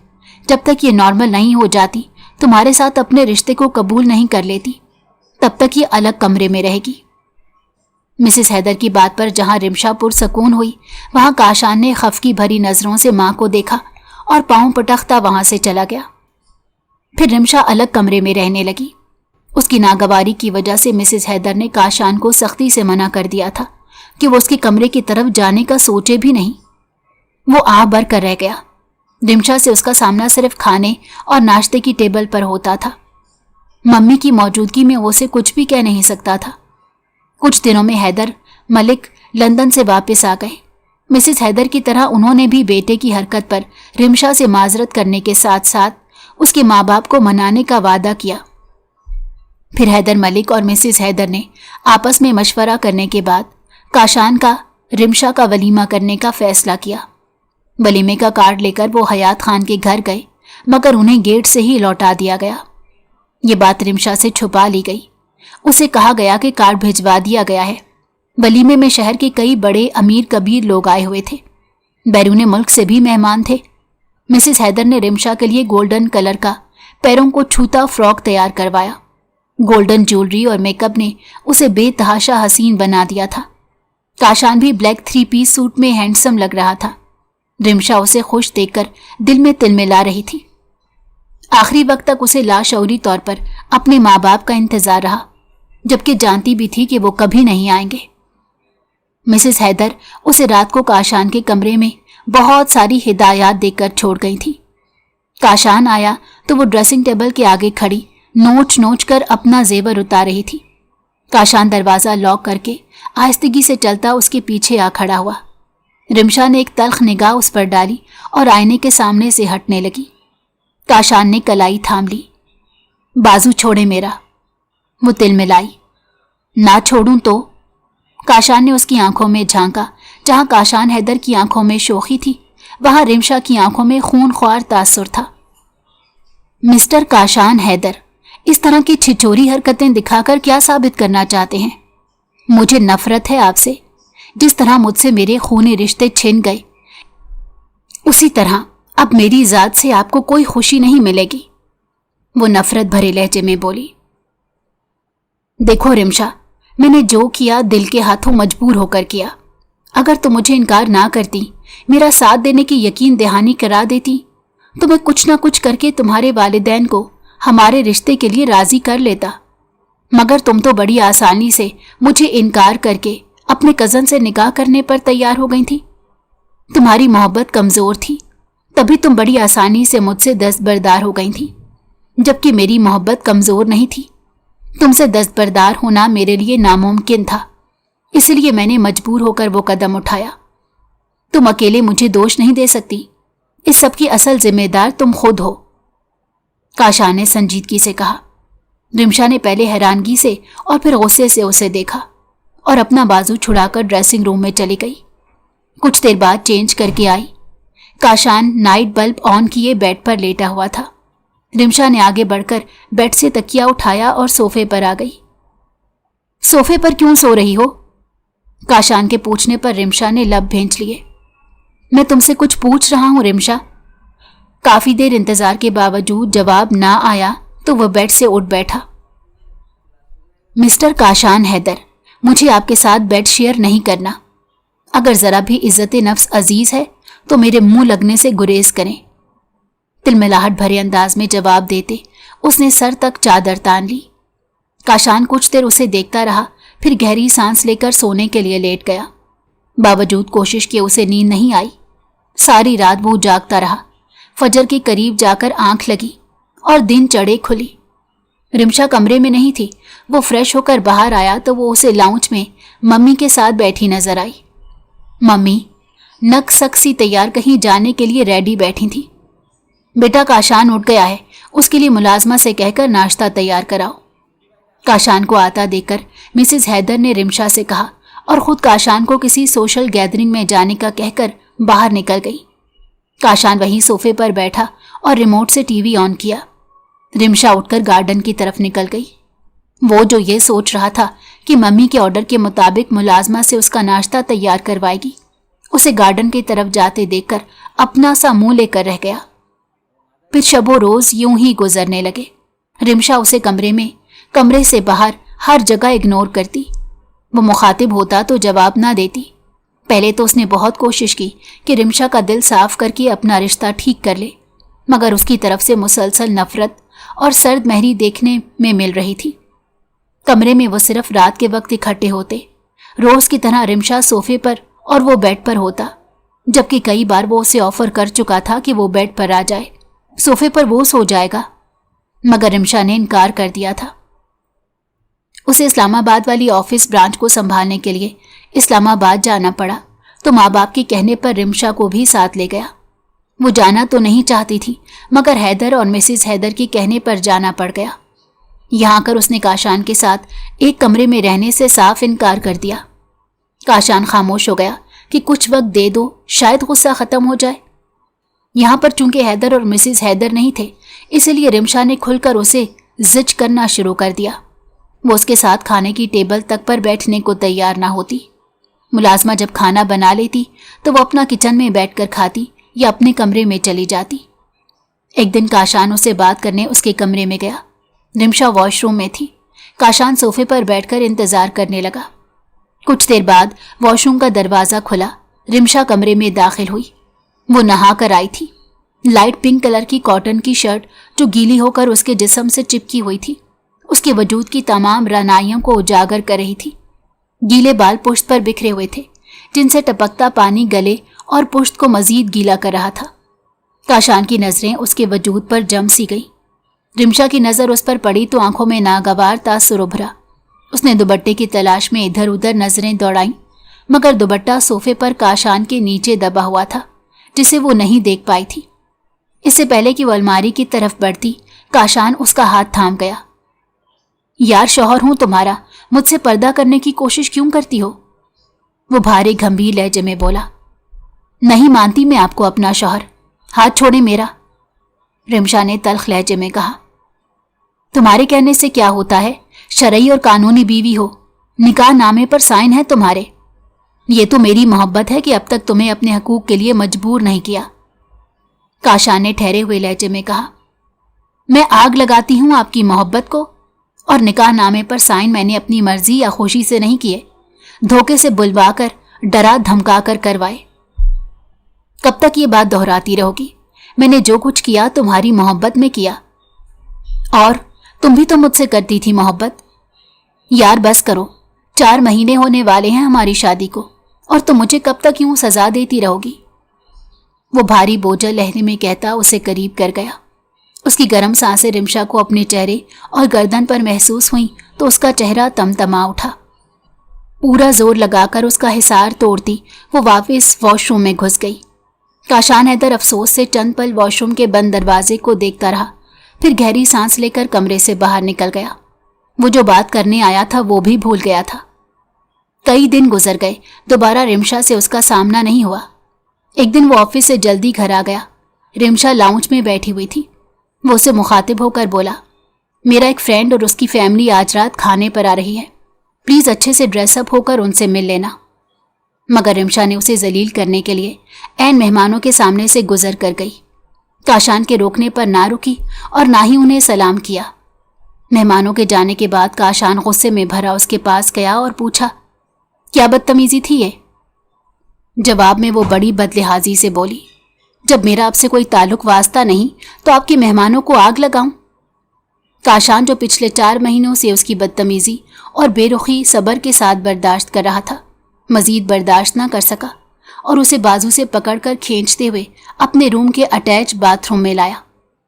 जब तक ये नॉर्मल नहीं हो जाती, तुम्हारे साथ अपने रिश्ते को कबूल नहीं कर लेती, तब तक ये अलग कमरे में रहेगी। मिसेस हैदर की बात पर जहां रिमशा पुरसकून हुई, वहां काशान ने खफकी भरी नजरों से मां को देखा और पांव पटकता वहां से चला गया। फिर रिमशा अलग कमरे में रहने लगी। उसकी नागवारी की वजह से मिसेस हैदर ने काशान को सख्ती से मना कर दिया था कि वो उसके कमरे की तरफ जाने का सोचे भी नहीं। वो आह भर कर रह गया। रिमशा से उसका सामना सिर्फ खाने और नाश्ते की टेबल पर होता था। मम्मी की मौजूदगी में वो उसे कुछ भी कह नहीं सकता था। कुछ दिनों में हैदर मलिक लंदन से वापस आ गए। मिसेस हैदर की तरह उन्होंने भी बेटे की हरकत पर रिमशा से माजरत करने के साथ साथ उसके माँ बाप को मनाने का वादा किया। फिर हैदर मलिक और मिसेस हैदर ने आपस में मशवरा करने के बाद काशान का रिमशा का वलीमा करने का फैसला किया। वलीमे का कार्ड लेकर वो हयात खान के घर गए, मगर उन्हें गेट से ही लौटा दिया गया। ये बात रिमशा से छुपा ली गई। उसे कहा गया कि कार्ड भिजवा दिया गया है। वलीमे में शहर के कई बड़े अमीर कबीर लोग आए हुए थे। बैरून मुल्क से भी मेहमान थे। मिसेस हैदर ने रिमशा के लिए गोल्डन कलर का पैरों को छूता फ्रॉक तैयार करवाया। गोल्डन ज्वेलरी और मेकअप ने उसे बेतहाशा हसीन बना दिया था। काशान भी ब्लैक 3 पीस सूट में हैंडसम लग रहा था। रिमशा उसे खुश देखकर दिल में तिलमिला रही थी। आखिरी वक्त तक उसे लाशऊरी तौर पर अपने माँ बाप का इंतजार रहा, जबकि जानती भी थी कि वो कभी नहीं आएंगे। मिसेस हैदर उसे रात को काशान के कमरे में बहुत सारी हिदायत देकर छोड़ गई थी। काशान आया तो वो ड्रेसिंग टेबल के आगे खड़ी नोच नोच कर अपना जेवर उतार रही थी। काशान दरवाज़ा लॉक करके आहिस्तगी से चलता उसके पीछे आ खड़ा हुआ। रिमशा ने एक तल्ख निगाह उस पर डाली और आईने के सामने से हटने लगी। काशान ने कलाई थाम ली। बाजू छोड़े मेरा, वो तिलमिलाई। ना छोड़ूं तो? काशान ने उसकी आंखों में झांका। जहां काशान हैदर की आंखों में शोखी थी, वहां रिमशा की आंखों में खूनख्वार तासुर था। मिस्टर काशान हैदर, इस तरह की छिछोरी हरकतें दिखाकर क्या साबित करना चाहते हैं? मुझे नफरत है आपसे। जिस तरह मुझसे मेरे खूनी रिश्ते छिन गए, उसी तरह अब मेरी जात से आपको कोई खुशी नहीं मिलेगी, वो नफरत भरे लहजे में बोली। देखो रिमशा, मैंने जो किया दिल के हाथों मजबूर होकर किया। अगर तुम मुझे इनकार ना करती, मेरा साथ देने की यकीन दहानी करा देती, तो मैं कुछ ना कुछ करके तुम्हारे वालिदैन को हमारे रिश्ते के लिए राजी कर लेता। मगर तुम तो बड़ी आसानी से मुझे इनकार करके अपने कज़न से निकाह करने पर तैयार हो गई थी। तुम्हारी मोहब्बत कमज़ोर थी, तभी तुम बड़ी आसानी से मुझसे दस्तबरदार हो गई थी, जबकि मेरी मोहब्बत कमज़ोर नहीं थी। तुमसे दस्तबरदार होना मेरे लिए नामुमकिन था, इसलिए मैंने मजबूर होकर वो कदम उठाया। तुम अकेले मुझे दोष नहीं दे सकती, इस सब की असल जिम्मेदार तुम खुद हो, काशान ने संजीदगी से कहा। रिमशा ने पहले हैरानगी से और फिर गुस्से से उसे देखा और अपना बाजू छुड़ाकर ड्रेसिंग रूम में चली गई। कुछ देर बाद चेंज करके आई। काशान नाइट बल्ब ऑन किए बेड पर लेटा हुआ था। रिमशा ने आगे बढ़कर बेड से तकिया उठाया और सोफे पर आ गई। सोफे पर क्यों सो रही हो? काशान के पूछने पर रिमशा ने लब भींच लिए। मैं तुमसे कुछ पूछ रहा हूं रिमशा। काफी देर इंतजार के बावजूद जवाब ना आया तो वह बेड से उठ बैठा। मिस्टर काशान हैदर, मुझे आपके साथ बेड शेयर नहीं करना। अगर जरा भी इज्जत नफ्स अजीज है तो मेरे मुंह लगने से गुरेज करें, तिलमिलाहट भरे अंदाज में जवाब देते उसने सर तक चादर तान ली। काशान कुछ देर उसे देखता रहा, फिर गहरी सांस लेकर सोने के लिए लेट गया। बावजूद कोशिश के उसे नींद नहीं आई। सारी रात वो जागता रहा। फजर के करीब जाकर आंख लगी और दिन चढ़े खुली। रिमशा कमरे में नहीं थी। वो फ्रेश होकर बाहर आया तो वो उसे लाउंज में मम्मी के साथ बैठी नजर आई। मम्मी नक सक्सी तैयार कहीं जाने के लिए रेडी बैठी थी। बेटा काशान उठ गया है, उसके लिए मुलाजमा से कहकर नाश्ता तैयार कराओ। काशान को आता देखकर मिसेस हैदर ने रिमशा से कहा और खुद काशान को किसी सोशल गैदरिंग में जाने का कहकर बाहर निकल गई। काशान वहीं सोफे पर बैठा और रिमोट से टीवी ऑन किया। रिमशा उठकर गार्डन की तरफ निकल गई। वो जो ये सोच रहा था कि मम्मी के ऑर्डर के मुताबिक मुलाजमा से उसका नाश्ता तैयार करवाएगी, उसे गार्डन की तरफ जाते देखकर अपना सा मुंह लेकर रह गया। फिर शबो रोज यूं ही गुजरने लगे। रिमशा उसे कमरे से बाहर हर जगह इग्नोर करती। वो मुखातिब होता तो जवाब ना देती। पहले तो उसने बहुत कोशिश की कि रिमशा का दिल साफ करके अपना रिश्ता ठीक कर ले, मगर उसकी तरफ से मुसलसल नफरत और सर्द महरी देखने में मिल रही थी। कमरे में वो सिर्फ रात के वक्त इकट्ठे होते। रोज की तरह रिमशा सोफे पर और वो बेड पर होता, जबकि कई बार वो उसे ऑफर कर चुका था कि वो बेड पर आ जाए, सोफे पर वो सो जाएगा, मगर रिमशा ने इनकार कर दिया था। उसे इस्लामाबाद वाली ऑफिस ब्रांच को संभालने के लिए इस्लामाबाद जाना पड़ा, तो माँ बाप के कहने पर रिमशा को भी साथ ले गया। वो जाना तो नहीं चाहती थी, मगर हैदर और मिसेस हैदर के कहने पर जाना पड़ गया। यहाँ आकर उसने काशान के साथ एक कमरे में रहने से साफ इनकार कर दिया। काशान खामोश हो गया कि कुछ वक्त दे दो, शायद गुस्सा खत्म हो जाए। यहाँ पर चूंकि हैदर और मिसेस हैदर नहीं थे, इसलिए रिमशा ने खुलकर उसे जिज करना शुरू कर दिया। वो उसके साथ खाने की टेबल तक पर बैठने को तैयार ना होती। मुलाजमा जब खाना बना लेती तो वो अपना किचन में बैठकर खाती या अपने कमरे में चली जाती। एक दिन काशान उससे बात करने उसके कमरे में गया। रिमशा वॉशरूम में थी। काशान सोफे पर बैठकर इंतजार करने लगा। कुछ देर बाद वॉशरूम का दरवाज़ा खुला। रिमशा कमरे में दाखिल हुई। वो नहा कर आई थी। लाइट पिंक कलर की कॉटन की शर्ट जो गीली होकर उसके जिस्म से चिपकी हुई थी, उसके वजूद की तमाम रानाइयों को उजागर कर रही थी। गीले बाल पुश्त पर बिखरे हुए थे, जिनसे टपकता पानी गले और पुश्त को मजीद गीला कर रहा था। काशान की नजरें उसके वजूद पर जम सी गईं। रिमशा की नज़र उस पर पड़ी तो आंखों में नागवार तासुर उभरा। اس نے دوپٹے کی تلاش میں ادھر ادھر نظریں دوڑائیں، مگر دوپٹہ صوفے پر کاشان کے نیچے دبا ہوا تھا جسے وہ نہیں دیکھ پائی تھی۔ اس سے پہلے کہ وہ الماری کی طرف بڑھتی، کاشان اس کا ہاتھ تھام گیا۔ یار شوہر ہوں تمہارا، مجھ سے پردہ کرنے کی کوشش کیوں کرتی ہو؟ وہ بھاری گھمبیر لہجے میں بولا۔ نہیں مانتی میں آپ کو اپنا شوہر، ہاتھ چھوڑے میرا، رمشا نے تلخ لہجے میں کہا۔ تمہارے کہنے سے کیا ہوتا ہے؟ شرعی اور قانونی بیوی ہو، نکاح نامے پر سائن ہے تمہارے۔ یہ تو میری محبت ہے کہ اب تک تمہیں اپنے حقوق کے لیے مجبور نہیں کیا، کاشان نے ٹھہرے ہوئے لہجے میں کہا۔ میں آگ لگاتی ہوں آپ کی محبت کو، اور نکاح نامے پر سائن میں نے اپنی مرضی یا خوشی سے نہیں کیے، دھوکے سے بلوا کر، ڈرا دھمکا کر کروائے۔ کب تک یہ بات دہراتی رہو گی؟ میں نے جو کچھ کیا تمہاری محبت میں کیا، اور تم بھی تو مجھ سے کرتی تھی محبت۔ یار بس کرو، 4 مہینے ہونے والے ہیں ہماری شادی کو، اور تم مجھے کب تک یوں سزا دیتی رہو گی؟ وہ بھاری بوجھل لہجے میں کہتا اسے قریب کر گیا۔ اس کی گرم سانسیں رمشا کو اپنے چہرے اور گردن پر محسوس ہوئیں تو اس کا چہرہ تمتما اٹھا۔ پورا زور لگا کر اس کا حصار توڑتی وہ واپس واش روم میں گھس گئی۔ کاشان حیدر افسوس سے چند پل واش روم کے بند دروازے کو دیکھتا رہا، پھر گہری سانس لے کر کمرے سے باہر نکل گیا۔ وہ جو بات کرنے آیا تھا وہ بھی بھول گیا تھا۔ کئی دن گزر گئے، دوبارہ رمشا سے اس کا سامنا نہیں ہوا۔ ایک دن وہ آفس سے جلدی گھر آ گیا۔ رمشا لاؤنج میں بیٹھی ہوئی تھی۔ وہ اسے مخاطب ہو کر بولا، میرا ایک فرینڈ اور اس کی فیملی آج رات کھانے پر آ رہی ہے، پلیز اچھے سے ڈریس اپ ہو کر ان سے مل لینا۔ مگر رمشا نے اسے ذلیل کرنے کے لیے عین مہمانوں کے سامنے سے گزر کر گئی۔ کاشان کے روکنے پر نہ رکی اور نہ ہی انہیں سلام کیا۔ مہمانوں کے جانے کے بعد کاشان غصے میں بھرا اس کے پاس گیا اور پوچھا، کیا بدتمیزی تھی یہ؟ جواب میں وہ بڑی بدلحاظی سے بولی، جب میرا آپ سے کوئی تعلق واسطہ نہیں تو آپ کے مہمانوں کو آگ لگاؤں؟ کاشان جو پچھلے 4 مہینوں سے اس کی بدتمیزی اور بے رخی صبر کے ساتھ برداشت کر رہا تھا، مزید برداشت نہ کر سکا اور اسے بازو سے پکڑ کر کھینچتے ہوئے اپنے روم کے اٹیچ باتھ روم میں لایا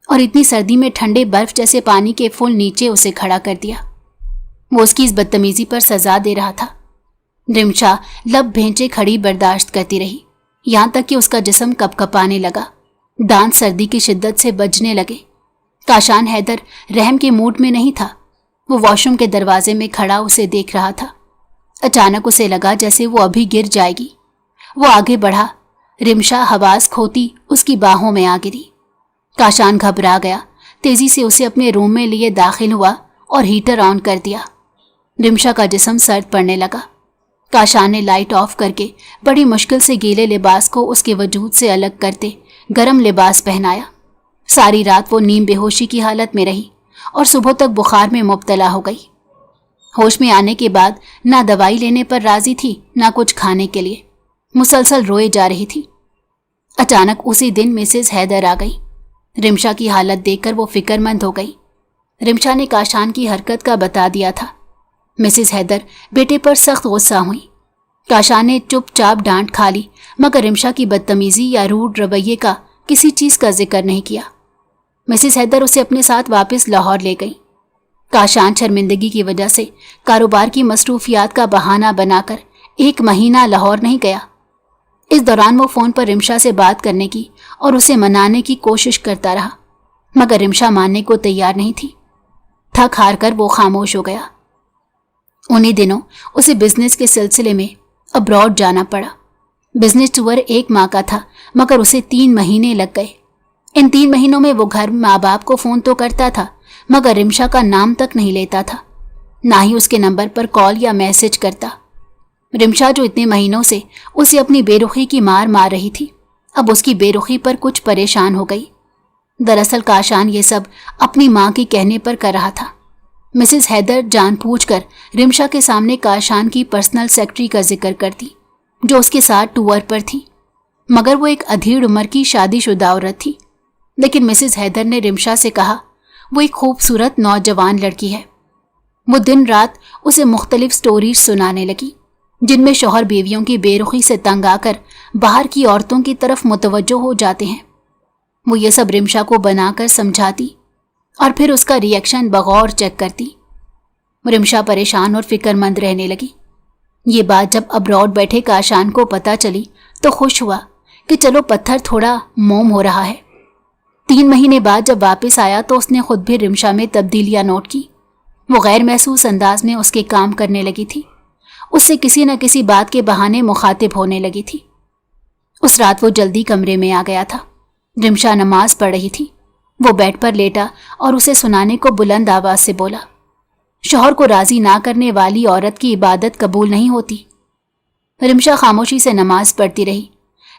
اور اتنی سردی میں ٹھنڈے برف جیسے پانی کے فل نیچے اسے کھڑا کر دیا۔ وہ اس کی اس بدتمیزی پر سزا دے رہا تھا۔ رمشا لب بھینچے کھڑی برداشت کرتی رہی، یہاں تک کہ اس کا جسم کپ کپانے لگا، دانت سردی کی شدت سے بجنے لگے۔ کاشان حیدر رحم کے موڈ میں نہیں تھا۔ وہ واش روم کے دروازے میں کھڑا اسے دیکھ رہا تھا۔ اچانک اسے لگا جیسے وہ ابھی گر جائے گی۔ وہ آگے بڑھا، رمشا حواس کھوتی اس کی باہوں میں آ گری۔ کاشان گھبرا گیا، تیزی سے اسے اپنے روم میں لیے داخل ہوا اور ہیٹر آن کر دیا۔ رمشا کا جسم سرد پڑنے لگا۔ کاشان نے لائٹ آف کر کے بڑی مشکل سے گیلے لباس کو اس کے وجود سے الگ کرتے گرم لباس پہنایا۔ ساری رات وہ نیم بے ہوشی کی حالت میں رہی اور صبح تک بخار میں مبتلا ہو گئی۔ ہوش میں آنے کے بعد نہ دوائی لینے پر راضی تھی نہ کچھ کھانے کے لیے، مسلسل روئے جا رہی تھی۔ اچانک اسی دن مسز حیدر آ گئی۔ رمشا کی حالت دیکھ کر وہ فکر مند ہو گئی۔ رمشا نے کاشان کی حرکت کا بتا دیا تھا۔ مسز حیدر بیٹے پر سخت غصہ ہوئی۔ کاشان نے چپ چاپ ڈانٹ کھا لی، مگر رمشا کی بدتمیزی یا روڈ رویے کا کسی چیز کا ذکر نہیں کیا۔ مسز حیدر اسے اپنے ساتھ واپس لاہور لے گئی۔ کاشان شرمندگی کی وجہ سے کاروبار کی مصروفیات کا بہانہ بنا کر 1 مہینہ لاہور نہیں گیا۔ اس دوران وہ فون پر رمشا سے بات کرنے کی اور اسے منانے کی کوشش کرتا رہا، مگر رمشا ماننے کو تیار نہیں تھی۔ تھک ہار کر وہ خاموش ہو گیا۔ انہی دنوں اسے بزنس کے سلسلے میں ابراڈ جانا پڑا۔ بزنس ٹور 1 ماہ کا تھا، مگر اسے 3 مہینے لگ گئے۔ ان 3 مہینوں میں وہ گھر ماں باپ کو فون تو کرتا تھا، مگر رمشا کا نام تک نہیں لیتا تھا، نہ ہی اس کے نمبر پر کال یا میسج کرتا۔ رمشا جو اتنے مہینوں سے اسے اپنی بے رخی کی مار رہی تھی، اب اس کی بے رخی پر کچھ پریشان ہو گئی۔ دراصل کاشان یہ سب اپنی ماں کے کہنے پر کر رہا تھا۔ مسز حیدر جان پوچھ کر رمشا کے سامنے کاشان کی پرسنل سیکرٹری کا ذکر کرتی، جو اس کے ساتھ ٹور پر تھی، مگر وہ ایک ادھیڑ عمر کی شادی شدہ عورت تھی۔ لیکن مسز حیدر نے رمشا سے کہا وہ ایک خوبصورت نوجوان لڑکی ہے۔ وہ دن رات اسے مختلف سٹوریز سنانے لگی، جن میں شوہر بیویوں کی بے رخی سے تنگ آ کر باہر کی عورتوں کی طرف متوجہ ہو جاتے ہیں۔ وہ یہ سب رمشا کو بنا کر سمجھاتی اور پھر اس کا ری ایکشن بغور چیک کرتی۔ रिमशा परेशान और फिक्रमंद रहने लगी। ये बात जब अब्रॉड बैठे काशान को पता चली तो खुश हुआ कि चलो पत्थर थोड़ा मोम हो रहा है। 3 महीने बाद जब वापस आया तो उसने खुद भी रिमशा में तब्दीलियां नोट की। वो गैर महसूस अंदाज में उसके काम करने लगी थी, उससे किसी न किसी बात के बहाने मुखातिब होने लगी थी। उस रात वो जल्दी कमरे में आ गया था। रिमशा नमाज पढ़ रही थी। वो बेड पर लेटा और उसे सुनाने को बुलंद आवाज से बोला, शौहर को राजी ना करने वाली औरत की इबादत कबूल नहीं होती। रिमशा खामोशी से नमाज पढ़ती रही।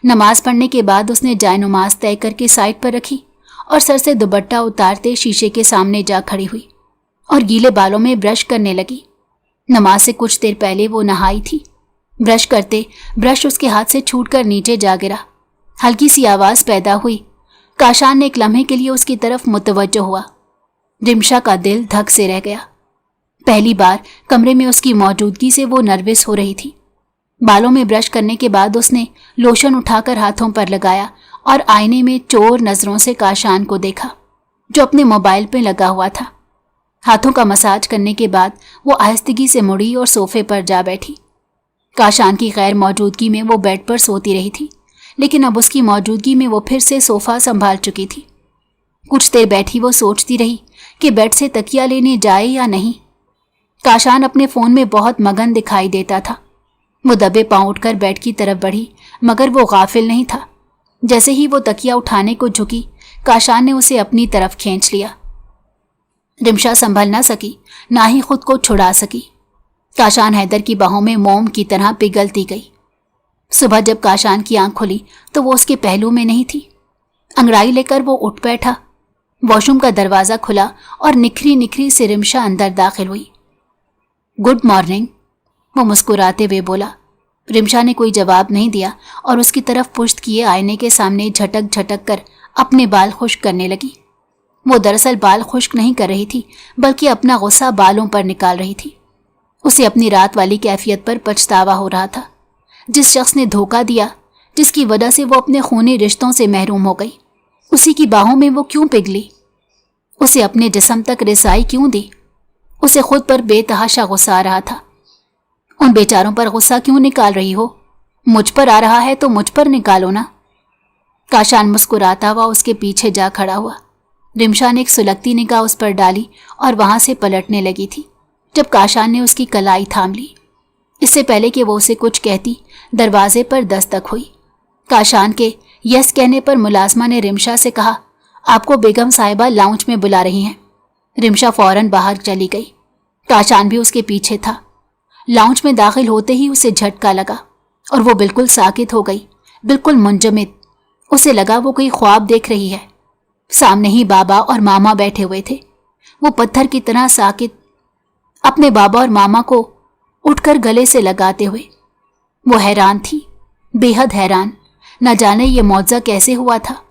नमाज पढ़ने के बाद उसने जायनुमाज तय करके साइड पर रखी और सर से दुपट्टा उतारते शीशे के सामने जा खड़ी हुई और गीले बालों में ब्रश करने लगी। नमाज से कुछ देर पहले वो नहाई थी। ब्रश करते ब्रश उसके हाथ से छूटकर नीचे जा गिरा। हल्की सी आवाज पैदा हुई। काशान ने एक लम्हे के लिए उसकी तरफ मुतवज्जो हुआ। रिमशा का दिल धक से रह गया। पहली बार कमरे में उसकी मौजूदगी से वो नर्वस हो रही थी। बालों में ब्रश करने के बाद उसने लोशन उठाकर हाथों पर लगाया और आईने में चोर नजरों से काशान को देखा जो अपने मोबाइल पे लगा हुआ था। हाथों का मसाज करने के बाद वो आहिस्तगी से मुड़ी और सोफे पर जा बैठी। काशान की गैर मौजूदगी में वो बेड पर सोती रही थी, लेकिन अब उसकी मौजूदगी में वो फिर से सोफा संभाल चुकी थी। कुछ देर बैठी वो सोचती रही कि बेड से तकिया लेने जाए या नहीं। काशान अपने फोन में बहुत मगन दिखाई देता था। वो दबे पांव उठकर बेड की तरफ बढ़ी, मगर वो गाफिल नहीं था। जैसे ही वो तकिया उठाने को झुकी, काशान ने उसे अपनी तरफ खींच लिया। रिमशा संभल ना सकी, ना ही खुद को छुड़ा सकी। काशान हैदर की बाहों में मोम की तरह पिघलती गई। सुबह जब काशान की आंख खुली तो वो उसके पहलू में नहीं थी। अंगड़ाई लेकर वो उठ बैठा। वॉशरूम का दरवाजा खुला और निखरी निखरी से रिमशा अंदर दाखिल हुई। गुड मॉर्निंग, वो मुस्कुराते हुए बोला। रिमशा ने कोई जवाब नहीं दिया और उसकी तरफ पुश्त किए आईने के सामने झटक झटक कर अपने बाल खुश्क करने लगी। वो दरअसल बाल खुश्क नहीं कर रही थी, बल्कि अपना गुस्सा बालों पर निकाल रही थी। उसे अपनी रात वाली कैफियत पर पछतावा हो रहा था। जिस शख्स ने धोखा दिया, जिसकी वजह से वो अपने खूनी रिश्तों से महरूम हो गई, उसी की बाहों में वो क्यों पिघली? उसे अपने जिस्म तक रिसाई क्यों दी? उसे खुद पर बेतहाशा गुस्सा आ रहा था। उन बेचारों पर गुस्सा क्यों निकाल रही हो? मुझ पर आ रहा है तो मुझ पर निकालो ना। काशान मुस्कुराता हुआ उसके पीछे जा खड़ा हुआ। रिमशा ने एक सुलगती निगाह उस पर डाली और वहां से पलटने लगी थी जब काशान ने उसकी कलाई थाम ली। इससे पहले कि वो उसे कुछ कहती, दरवाजे पर दस्तक हुई। काशान के यस कहने पर मुलाजमा ने रिमशा से कहा, आपको बेगम साहिबा लाउंज में बुला रही हैं। रिमशा फौरन बाहर चली गई। काशान भी उसके पीछे था। लाउंज में दाखिल होते ही उसे झटका लगा और वो बिल्कुल साकित हो गई, बिल्कुल मुंजमिद। उसे लगा वो कोई ख्वाब देख रही है। सामने ही बाबा और मामा बैठे हुए थे। वो पत्थर की तरह साकित, अपने बाबा और मामा को उठकर गले से लगाते हुए। वो हैरान थी, बेहद हैरान। न जाने ये मौजज़ा कैसे हुआ था।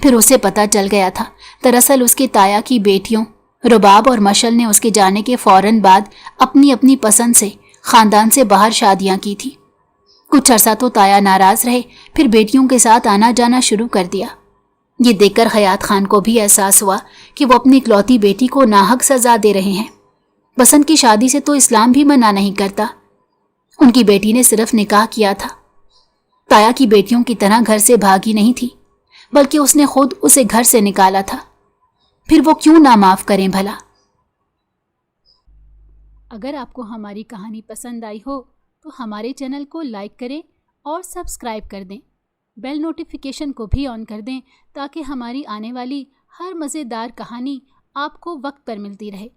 फिर उसे पता चल गया था, दरअसल उसके ताया की बेटियों रुबाब और मशल ने उसके जाने के फौरन बाद अपनी अपनी पसंद से खानदान से बाहर शादियां की थी। कुछ अरसा तो ताया नाराज रहे, फिर बेटियों के साथ आना जाना शुरू कर दिया। ये देखकर हयात खान को भी एहसास हुआ कि वो अपनी इकलौती बेटी को नाहक सजा दे रहे हैं। पसंद की शादी से तो इस्लाम भी मना नहीं करता। उनकी बेटी ने सिर्फ निकाह किया था। ताया की बेटियों की तरह घर से भागी नहीं थी, बल्कि उसने खुद उसे घर से निकाला था। फिर वो क्यों ना माफ करें भला। अगर आपको हमारी कहानी पसंद आई हो तो हमारे चैनल को लाइक करें और सब्सक्राइब कर दें। बेल नोटिफिकेशन को भी ऑन कर दें ताकि हमारी आने वाली हर मज़ेदार कहानी आपको वक्त पर मिलती रहे।